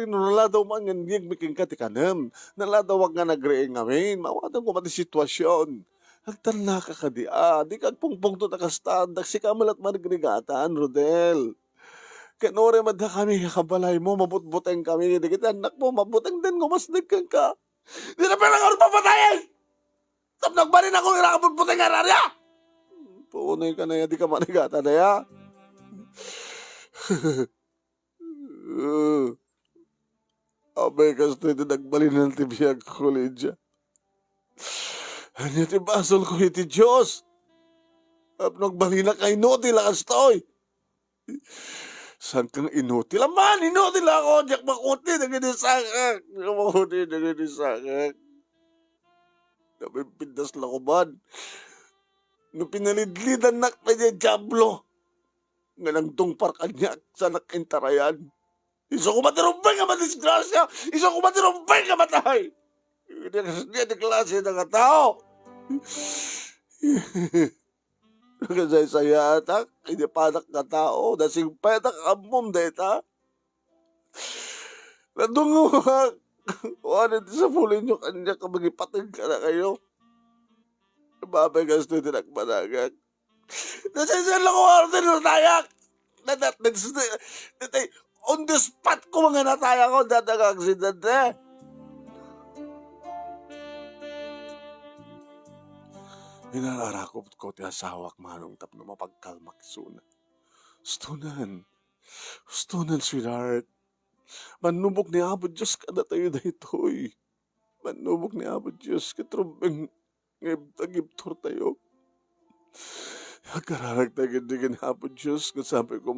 no naladaw man nga niyag miking ka ti kanam. Naladaw nga nagreeng ngamin, mawadan ko mati sitwasyon. Agtanak ka di ka pungpung to nakastad, si kamalat manigrigatan, Rodel. Kanore madha kami kakabalay mo, mabutbuteng kami, di kita anak mo, mabuteng din, gumasdig ka. Di na pala ka papatayin! Tap nagbarin ako irakabutbuteng ararya! Puunay ka na yan, di ka manigatan na yan. Abay kas ito nagbalin ng tibiyag kolidya. Anya ti basol ko iti Diyos. Ap nagbalin na kay inutil lakas to'y. Saan kang inutil? Aman, inutil ako. Diyak makuti, naginisakak. Napipindas lang ko man. No pinalidlidan nak na niya Diablo. Nga nang tungpar kanya sa nakintarayan. Isa ko matirumbay nga madisgrasya! Isa ko matirumbay nga matay! Hindi na klase na nga tao! Nagkasay-saya atak, hindi panak nga tao, nasing petak amom deta. Nadunguhag! Wala din sa pulin nyo kanya ka magipatig ka na kayo. Babay ka sa tinagmanagag. Nasisyan lang ko ano din natayak. On the spot ko mga natayak ko dadagang-aksidente. Inararakot ko ti asawak manong tapno mapagkalmak suna. Stunan, sweetheart. Manubok ni Apo Diyos kada tayo daytoy. Manubok ni Apo Diyos katrubeng ngibtagibtor tayo. Kararagtagin ni Apo Diyos kung sabi ko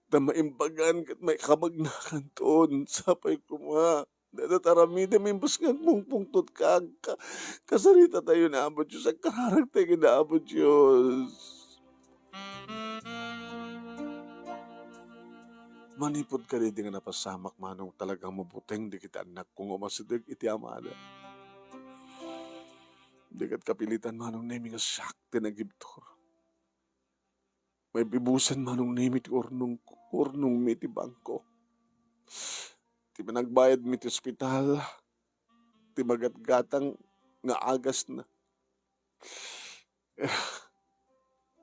na maimbagan kat may kabagnakan toon. Sapay ko natataramida may busgan mong pungtot kasarita tayo na Apo Diyos. Ang kararagtagin na Apo Diyos. Manipod ka rin nga napasamak manong talagang mabuting di kita anak kung umasidag iti amada. Di kat kapilitan manong nemi nga sakti na gibtor. May bibusan manong nemi ti urnong mi ti bangko. Ti managbayad mi ti ospital. Ti magatgatang nga agas na.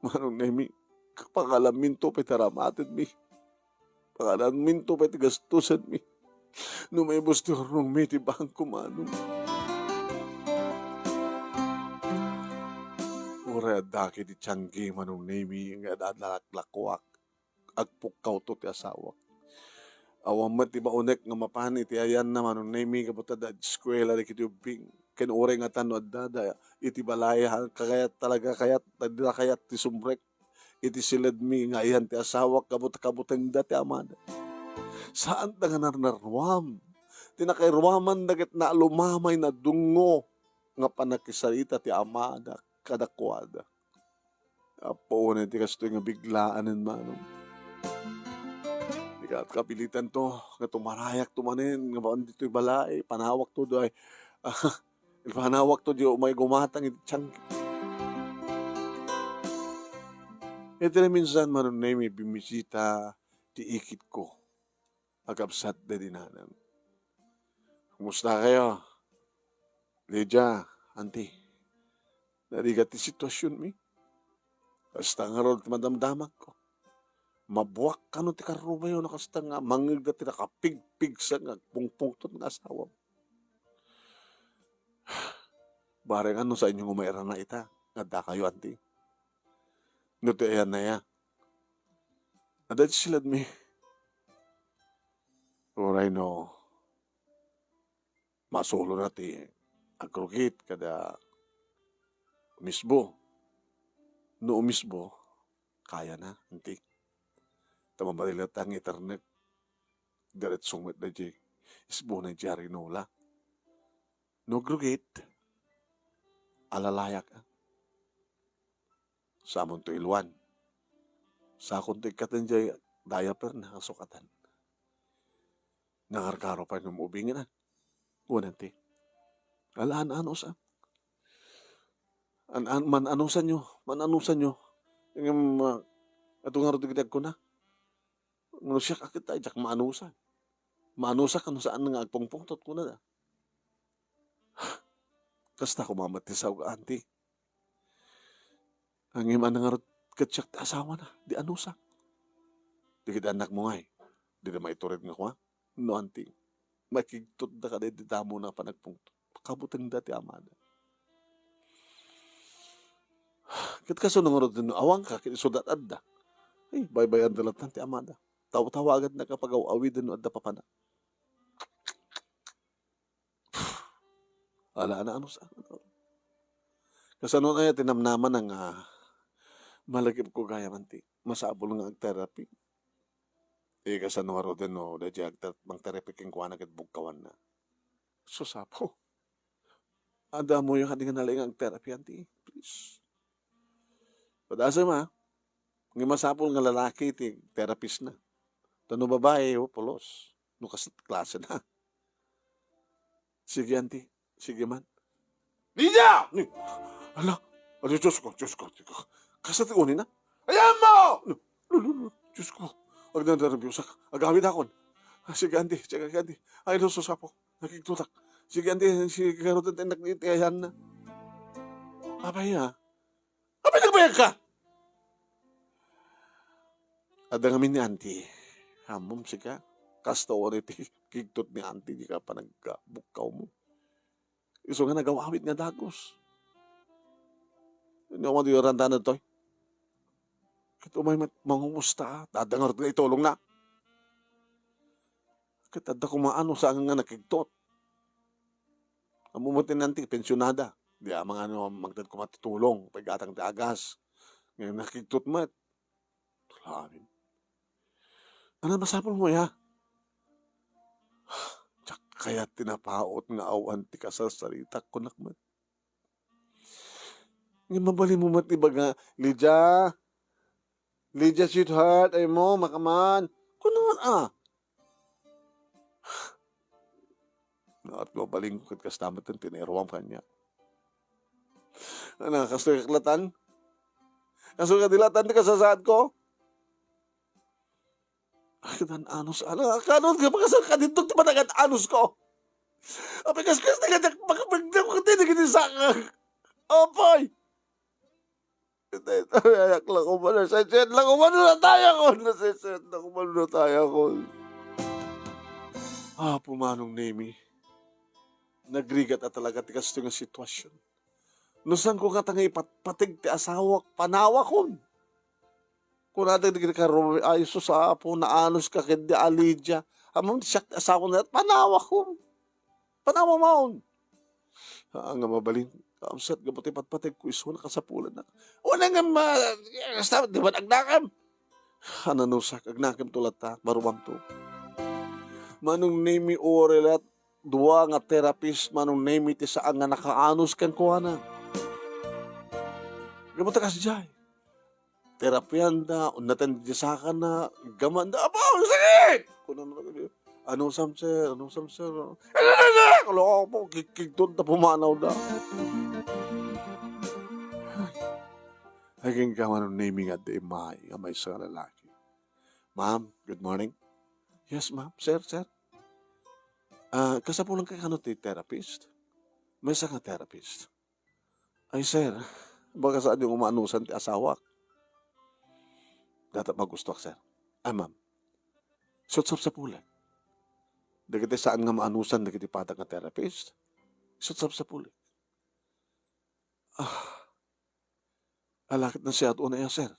Manong nemi kapangalamin to petaramatid mi. Pangalan minto pa gastusan mi. No may bustor nung mi ti bangko manong. Ura daki ti tiyanggi manong nemi nga dadalaklakwak. Agpukaw to ti asawa. Awang mat ti baunek nga mapani ti ayan na manong nemi kabuta da eskwela di kiti ubing. Kenure nga tano dada iti balaya kayat kayat ti sumrek. Iti silad mi nga iyan ti asawa kabutang dati amada. Saan ta nga narnarwam? Tinakairwaman dagit na lumamay na dungo nga panakisarita ti amada kadakwada. Apo na ti kasto nga biglaanin manong. Di ka kapilitan to nga tumarayak tumanin nga baan dito'y balay panawak to doy. Panawak to di umay gumatang iti tiyanggi. Ito na minsan manong na may bimisita ti ikit ko. Agapsat na dinanan. Kumusta kayo? Lydia, auntie. Narigat ti sitwasyon mi. Kasta nga ron ti madamdamak ko. Mabuak ka no ti karumayo na kasta nga mangig na ti nakapigpig sa nga pungpungtot ng asawa. Bareng ano sa inyong umayra na ita. Ngada kayo, auntie. Nuti ayan na ya. Adat silad mi. Oray no. Masulo na ti agrugit kada umisbo. No umisbo, kaya na, hindi. Tamabalilat ang internet. Diret sungit na di. Isbo na di nola. No agrugit, alalayak ka. Sa amon to ilwan. Sa akong to ikatan jay diaper na kasukatan. Nangarkaro pa yung ubingin na. Unanti. Alaan ano sa. Mananusan nyo. Yung atong nga rin ko na. Ano siya kakita, jak maanusan. Maanusa ka no saan nga agpungpungtot ko na. Kasta ko mamatisaw ka, auntie. Ang iman nga rin katsyak ta asawa na. Di anusa. Di kita anak mo nga eh. Di na maiturid nga ko ha. No, auntie. Makigtot na ka di damo na panagpungtot. Kabutang dati amada. Kat kasunong rin awang ka, kinisudat adda. Ay, baybayan dalat nanti amada. Tawa-tawa agad na kapag awawid no adda papana. Ala na ano sa kasanon ay tinamnaman ng malagip ko gaya manti. Masabol nga ag-therapy. Kasano nga rin no, dadya mang therapy king kuha na bugkawan na. Susapo. Ada mo yung hadingan nalang ang therapy, auntie. Please. Padasa ma, ng masapol nga lalaki, therapist na. Tano babae, polos. No klase na. Sige, auntie. Sige man. Lydia! Ala, Diyos ko. Kasat ko na. Ayan mo! Diyos ko. Ang nandarabyosak. Agawid akon. Sige, auntie. Ay, susapo. Nakiktutak. Sige, auntie. Sige, karotan tayo nakitiayan na. Abay nagbayag ka! Ada ngamin ni auntie. Hamom siya. Kasta ko rin kiktot ni auntie. Di ka pa nagbukaw mo. Iso nga nagawawit nga dagos. Hindi ako matiwaranta na to. Kit umay mangumusta. Dadangar na itulong na. Kit adda kumaano sa nga nakigtot. Amumutin nanti, pensyonada. Di mga ano, magdad ko matutulong. Pag-atang tiagas. Ngayon nakigtot mo. Tulanin. Ano masapol mo ya? Tsak kaya tinapaot nga awan ti ka sa sarita ko nakmat. Ngayon mabali mo matibaga, Lydia, sweetheart, ay mo, makaman. Kuno At mabaling ko kastamat ang tineruang kanya. Ano, kasto kaklatan? Kasto kadilatan ti kasasaad ko? Akitan anos, kanon ka makasal ka dito, ti managan anos ko. Apikas na ganyan, makapagdang ko din, naging sa Opoy! Ayak lang ko man, nasasyan lang ko man na tayo ko. Nasasyan lang ko man na tayo ko. Pumanong Nemi. Nagrigat at talaga ti kasto nga sitwasyon. Nusan ko nga tangay patig ti asawak, panawa kon. Kung natin di ka ayos sa apo na anos ka kindi Alidya. Amang di siya asawa na at panawa kon. Panawa maon. Nga mabalin. Kaamsat nga pati patpatig ko iso na kasapulan na. Una nga di ba nagnakam? Ananusak, agnakam tulat ta, marumam to. Manong Nemi orelat, dua nga therapist, manong Nemi ti saan nga nakaanos kan ko na. Gamata kasi jay. Terapyanda, unatan di sa ka na, gamanda, abaw, sakit! Kunan na lang, anong samser? Kalo po, kikigtod na pumanaw na. Haging ka manong naming at di may sa lalaki. Ma'am, good morning. Yes, ma'am. Sir. Kasapulang ka ti therapist? May isa nga therapist. Ay, sir, baka saan yung umaanusan ti asawa? Dapat magusto, sir. Ma'am. Sutsap sa pulan. Dagiti saan nga maanusan, dagiti patag nga therapist. Sutsap sa pulan. Alakit na siya at una yan, sir.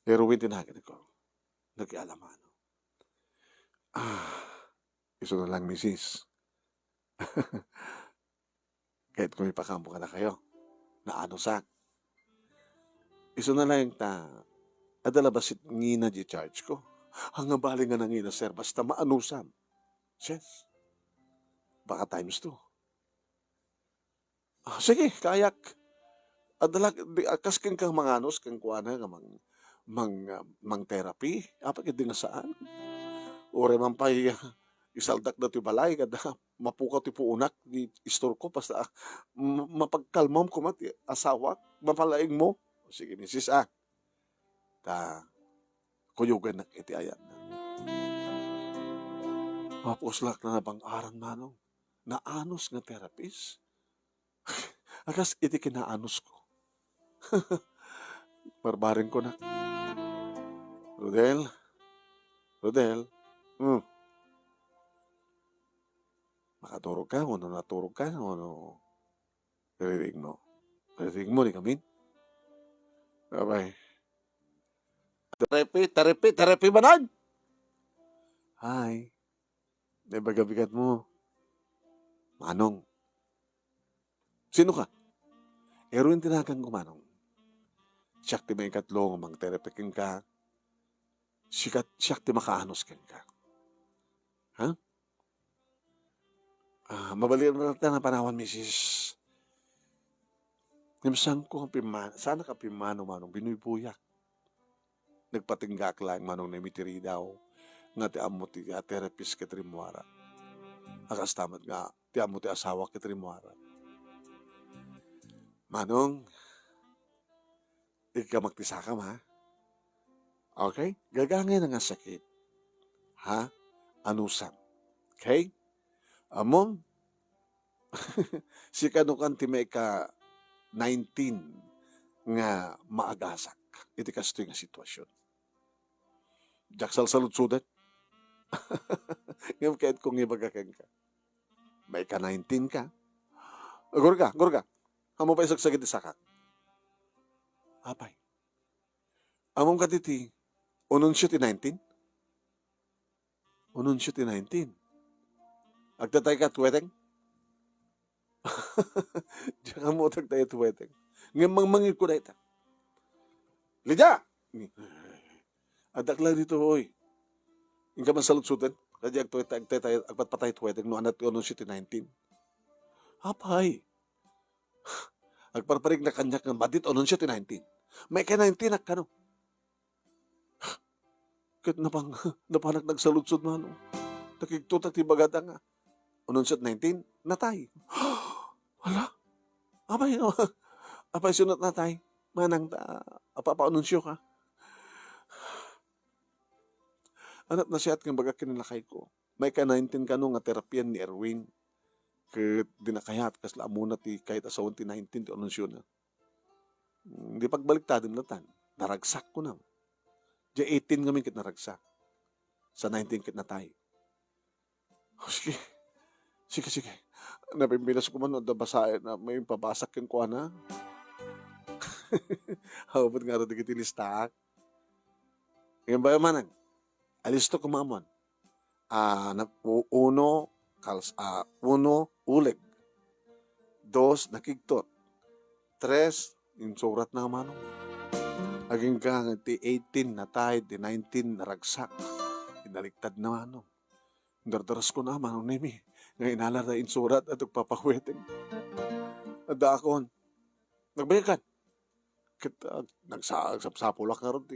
Heroin tinagin ko. Nag-ialamano. Iso na lang, misis. Kahit kung ipakampo ka na kayo, naanusak. Iso na lang adala basit ngina di charge ko. Hanga bali nga nangina, sir, basta maanusan. Yes. Baka times 2. Sige, kayak. Adala, kasking kang manganos, kang kuana nga mang therapy. Apag hindi nga saan. Ore man pa isaldak na ti balay, kada mapukaw ti puunak, di istor ko, basta mapagkalmam ko mati, asawa, mapalaing mo. Sige, misis, kuyugan na iti ayan na. Mapuslak na bang aran manong, naanos nga therapist. Akas iti kinaanos ko. Barbarin ko na. Rodel, makaturog ka, naturog ka, narinig mo, ni kami. Bye-bye. Therapy ba Hi. May bagabigat mo. Manong. Sino ka? Eroin tinagang ko, Manong. Siyak ti may katlong mang therapy king ka. Siyak ti makaanos king ka. Ha? Mabalian na natin ang panawan, Mrs. Nimsang ko ang pimano. Sana ka pimano, Manong. Binuybuyak. Nagpatinggak lang, Manong, na mitiri daw. Nga ti amo ti therapist kitrimuara. Akas tamat nga, ti amo ti asawa kitrimuara. Manong, ika magtisakam, ha? Okay? Gagangin na nga sakit. Ha? Anusam. Okay? Amom, si kanukan ti may ka 19 nga maagasak. Iti kasto nga sitwasyon. Jaksal salud-sudat. Ngayon kahit kung ibagakan ka. May ka 19 ka. Gurga. Hamo pa isagsagit isakak. Apay. Among katiti, unon siya ti 19? Unon siya ti 19. Agtatay ka tuweteng? Diyan mo tayo tuweteng. Ngayon mangmangit ko na ita. Lidya! Adak lang dito, hoy. Yung ka man salutsutan. Kaya agpatpatay tuweteng no anat unon siya ti 19. Apay. Agparparig na kanyak ng madit unon siya ti 19. May ka 19 ak kano. Kat napanak nagsalutsod man. Nakiktutak ti bagata nga. Unon siya 19, natay. Wala. Apay, apay sunod natay. Manang apapaununsyo ka. Anat na siya at kang baga kinalakay ko. May ka 19 kano nga terapiyan ni Erwin. Kat dinakayat kas laamuna ti kahit asawon ti 19 ti anunsyo na. Hindi pagbaliktadin latan. Naragsak ko na. Di 18 kami kit naragsak. Sa 19 kit natay. Oh, sige. Sige. Napimpilas ko man o basahin na may pabasak yung kuha na. Hawapot nga rin kiti listaak. Ngayon ba yung manang? Alisto ko mamon. Uno, uleg. Dos, nakigtot. Tres, yung surat na manong. Aging ka ti 18 natay, ti 19 naragsak. Inaliktad na manong. Dardaras ko na manong nemi. Nga inalar na insurat at magpapakweting. Adakon. Nagbayakan. Kita, nagsapulak na rin.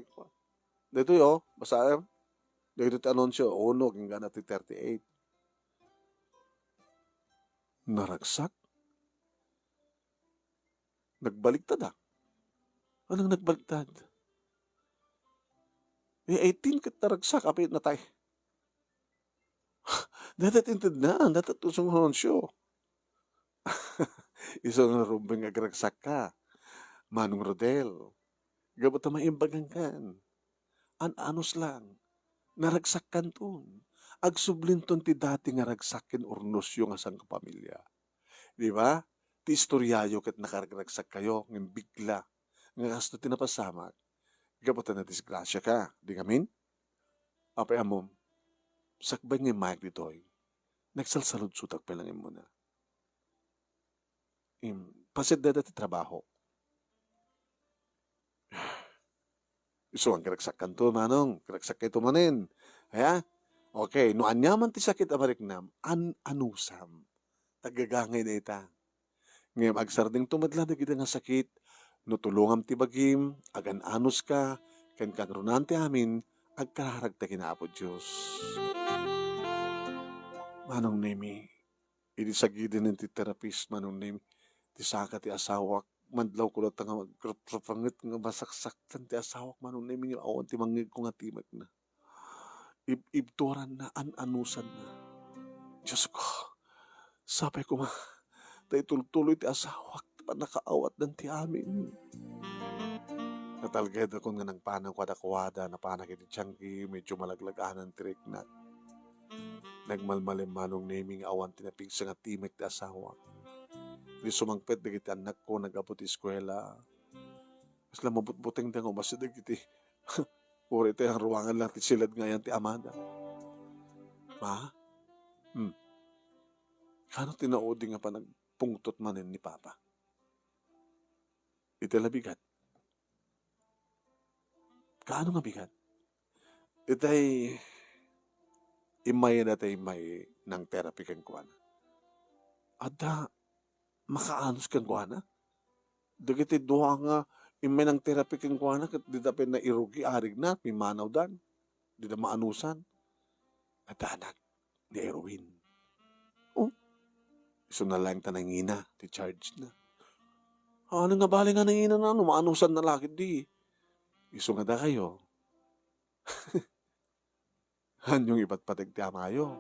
Dito yo, basahin. Dito ti anunsyo, uno, hingga na ti 38. Naragsak? Nagbaliktad ah. Anong nagbaliktad? 18 kat naragsak, apit na tayo. Datat na, datat usong anunsyo. Isang narumbing agragsak ka. Manong Rodel. Gabot na maimbagang kan. Anos lang. Naragsak kan ton. Agsublinton ti dati nga ragsakin urnos yung asang kapamilya. Di ba? Ti istoryayo kat nakaragsak kayo ng bigla. Nga kasto tinapasamak. Gabot na disgrasya ka. Di ngamin? Apay amom. Sakbay nga Mike ditoy. Nagsalsalod sutak pa lang mo na. Pasit dada ti trabaho. So, ang karagsakan to, manong. Karagsak kayo tumanin. Kaya, okay, no anyaman ti sakit amariknam, anusam. Tagagangay na ita. Ngayon, agsarding tumadla na kita nga sakit, no tulungam ti bagim, agan anus ka, kan kagrunan ti amin, agkararag ta kinapo Diyos. Manong nemi, inisagidin ng ti therapist, manong nemi, ti saka ti asawak, mandlaw ko lang nga magkrupangit nga masaksak ti asawak manong nemi nga awan ti mangig ko nga timak na. Ibturan na, anusan na. Diyos ko, sapay ko tayo tuloy ti asawak, panakaawat ng ti amin. Natalged ako nga ng panang kwada-kwada, na panang iti tiyangki, medyo malaglaganan ti riknat. Nagmalmalim manong nemi nga awan tinapigsa nga timak ti asawak. Di sumangpet dagiti anak ko nagabot eskwela. Mas lamabot-buteng da nga umasid dagiti. Uri ito yung ruwangan lang ti silad nga yan ti amada. Ma? Kano tinaudi nga pa nagpungtot manin ni Papa? Iti labigat. Kaano nga bigat? Itay imay na tayo imay ng therapy kang kuwana. Ada, makaanos kang kuwana? Dagiti duha nga imay ng therapy kang kuwana kat di dapat na irugi arig na, may manaw dan. Di na maanusan. At anak ni Erwin. Oh, iso na lang tanangina, ti charge na. Ano nga bali nga nangina na, maanusan na lakit di. Iso nga da kayo. Hanyong iba't patig ti amayo.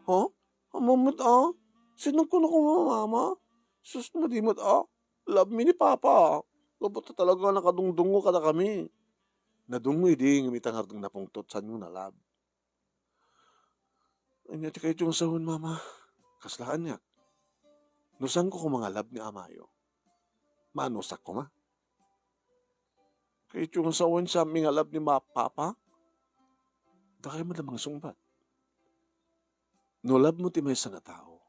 Oh? Amamot ah? Sinong kuno ko mama? Sus na di mo't ah? Love me ni Papa. Labot na talaga nakadungdungo kada kami. Nadungoy di, ngamitang hardong napungtot saan yung nalab. Ay niya ti kayo yung sahun mama. Kaslaan niya. Nusan ko kung mga lab ni amayo. Manusak ko ma? Kaya yung sawan sa aming alab ni Papa, da kayo man mga sungbat. No lab mo ti may nga tao,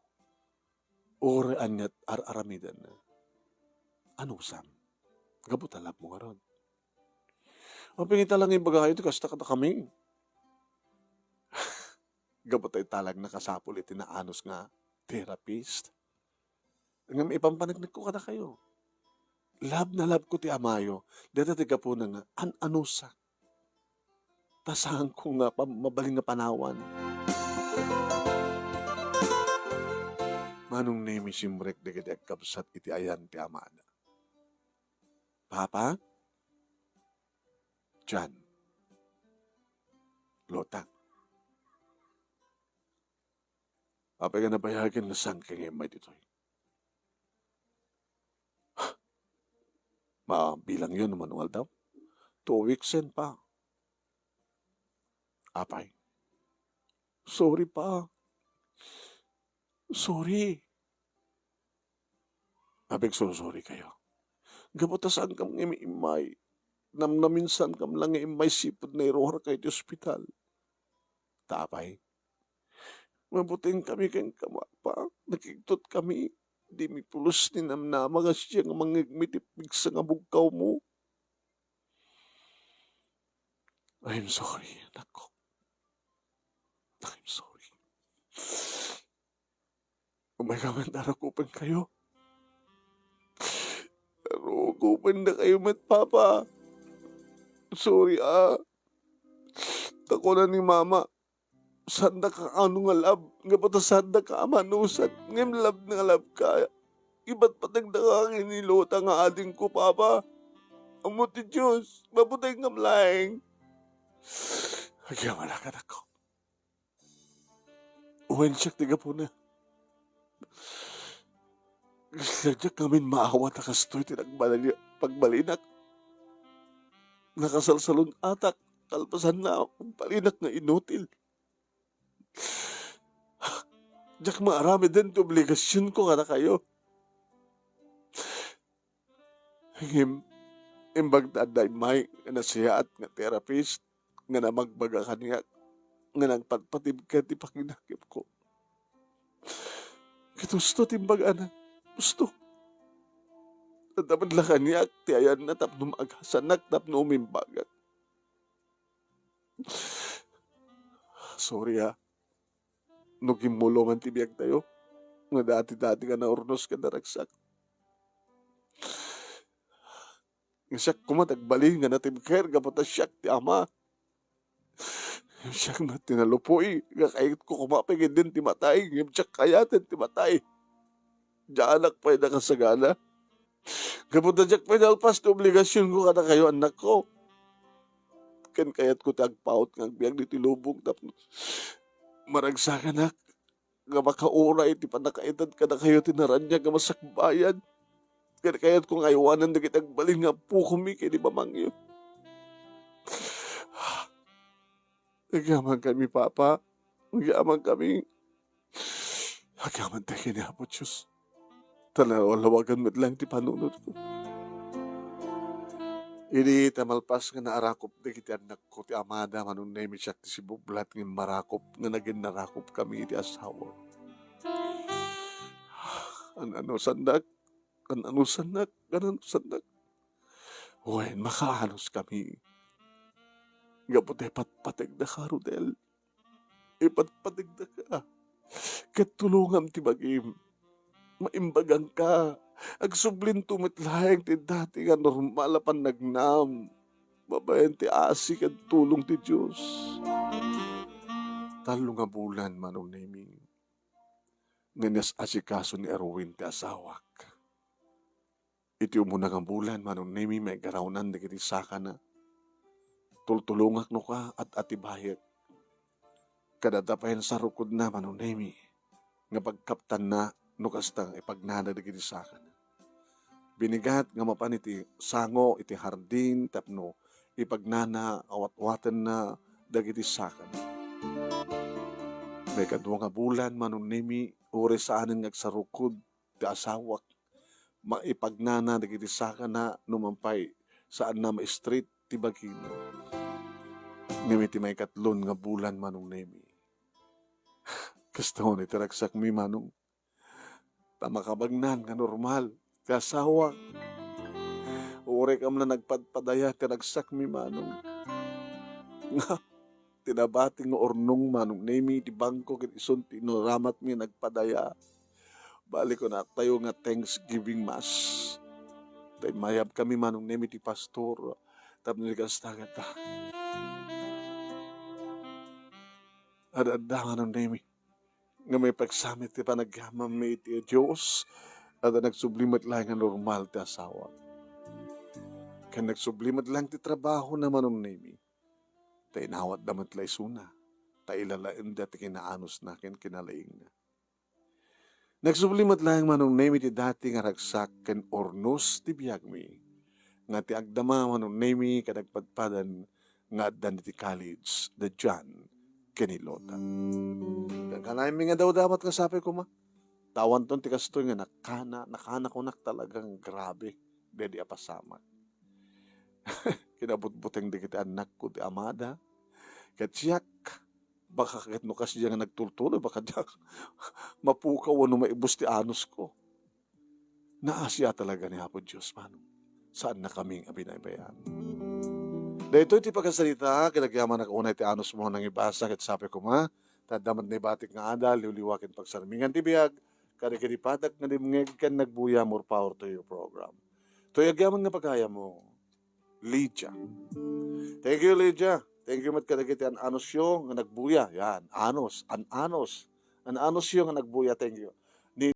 ore anyat ar-aramidan na. Ano sam? Gabot alab mo nga ron. Ang pingita lang yung bagay ito, kasta kata kami. Gabot ay talag nakasapol iti na anos nga therapist. Nga may ipampanagnig ko kada kayo. Lab na lab ko ti amayo. Dito ti po na nga, anusa. Tasahan ko nga mabaling nga panawan. Manong nemi simrek de gede kapsat iti ayan ti amana. Papa? Jan. Lota. Papa ka nabayagan na sang kay may ditoy. Bilang yun manual daw. 2 weeks and pa. Apay. Sorry pa. Sorry. Abig sorry kayo. Gabotasan kam ng imay. Naminsan kam lang imay sipod na irohar kayo di ospital. Tapay. Mabuting kami kang kamapa. Nakiktot kami. Di mi pulos ni namnama nga siya nga mangigmitipig sa nga bugkaw mo. I'm sorry, anak ko. I'm sorry. Umagaman narakupan kayo. Narakupan na kayo mat papa. Sorry Tako na ni mama. Sanda ka ano nga lab. Nga pata sanda ka amanusan. Ngem lab nga lab ka. Iba't patag na ka kinilota nga ading ko papa. Amo ti Diyos. Mabutay nga mlaing. Nagyamala ka na ko. Uwan siya tiga po na. Sadya kami maawat na kastoy pagbalinak. Nakasalsalon atak. Kalpasan na akong palinak na inutil. Diyak maarami din ito obligasyon ko kada kayo. Imbag na may na siya at nga therapist nga na magbaga kaniya nga nagpatpatib ka ti pakinakip ko. Gusto timbag ana. Gusto. Dapat lang kaniya ti ayan na tapno magasanak tapno umimbagat. Sorry no kimulungan ti biyag tayo. Nga dati-dati ka na ornos ka naragsak. Siyak kumatagbali nga natimker kapata siyak ti ama. Siyak na tinalupoy. Nga kahit ko kumapigin din ti matay. Siyak kayatin ti matay. Diyanak pa'y nakasagana. Kapata siyak pa'y nalpas ti obligasyon ko kada kayo anak ko. Kan kayat ko tagpaut ng biyag ni tilubong tapos maragsakan na nga makauray ti panakaitad ka na kayo tinaranya nga masakbayan. Kan kayat kong aywanan na kitagbalin nga po kumi kay di mamangyo. Nagyaman kami, Papa. Nagyaman kami. Nagyaman tayo kinapot, Diyos. Talawalawagan mo't lang ti panunod ko. Ini tamalpas nga naarakop na kiti anak ko ti amada manunay mi siyak ti si bublat ng marakop nga naging narakop kami iti asawa. Ano sandak? Ano sandak? Uy, makaanos kami. Gapot patpatag na ka, Rodel. Ipatpatag na ka. Katulungan ti bagim. Maimbagan ka. Agsublin tumitlayang ti dati nga normal pan nagnam. Babayan ti asik at tulong ti Diyos. Talo nga bulan manong naming. Nganas asikaso ni Erwin ti asawak. Iti umuna nga bulan manong naming may garawnan na kiti saka na. Tultulungak no ka at atibayag. Kadadapayan sa rukod na manong naming. Nga pagkaptan na no kastang ipagnana na kiti saka na. Binigat nga mapan iti sango, iti hardin, tapno, ipagnana, awat-watan na, dagiti sakan. May kadwa nga bulan, manong nimi, ure saanin ngagsarukod, ti asawak, maipagnana, dagiti sakan na, numampay, saan na ma-street, tibagina. Nimi ti may katlon nga bulan manong nemi. Gusto ni tiragsak mi manong tamakabagnan nga normal. Ti asawa. Uri kam na nagpadpadaya tiragsak mi manong. Nga tinabating nga ornong manong nemi ti bangko ket ison tinuramat mi nagpadaya. Balik ko na tayo nga Thanksgiving Mass. Tay mayab kami manong nemi ti pastor. Tapos nagastagat ta. Ada manong nemi. Nga may pagsamit ti panagkamam mi iti Diyos. At nagsublimat lang nga normal ti asawa. Kaya nagsublimat lang ti trabaho na manong nemi. Tay nawat damat lay suna. Tay ilalain dati kinaanos na kinalaing na. Nagsublimat lang manong nemi ti dati nga ragsak ken ornos ti biyag mi. Nga ti agdama manong nemi kadagpadpadan nga addan ti college the John Kenilota. Kanay mi nga daw dapat kasapi ko ma. Tawan ton ti kastoy nga nakana ko talagang grabe. Dedi apasamat. Kinabutbuteng di kita anak ko ti amada. Katsiyak. Baka kahit no kasi nga nagtultulo, baka diyak mapukaw ano maibus ti anos ko. Naasya talaga ni Apo Diyos, manong. Saan na kaming abinaybayan? Dahito iti pagkasalita, kinagyaman na kaunay ti anos mo nang ibasa, kat sabi ko ma, tadamat na ibatik nga ada, liwliwakin pagsarmingan ti biyag, kanikidipatak nga dimngeg kan nagbuya more power to your program. To yagyaman nga pagkaya mo, Lydia. Thank you, Lydia. Thank you mat kadagiti an anos yung nga nagbuya. Yan, anos. An anos yung nga nagbuya. Thank you.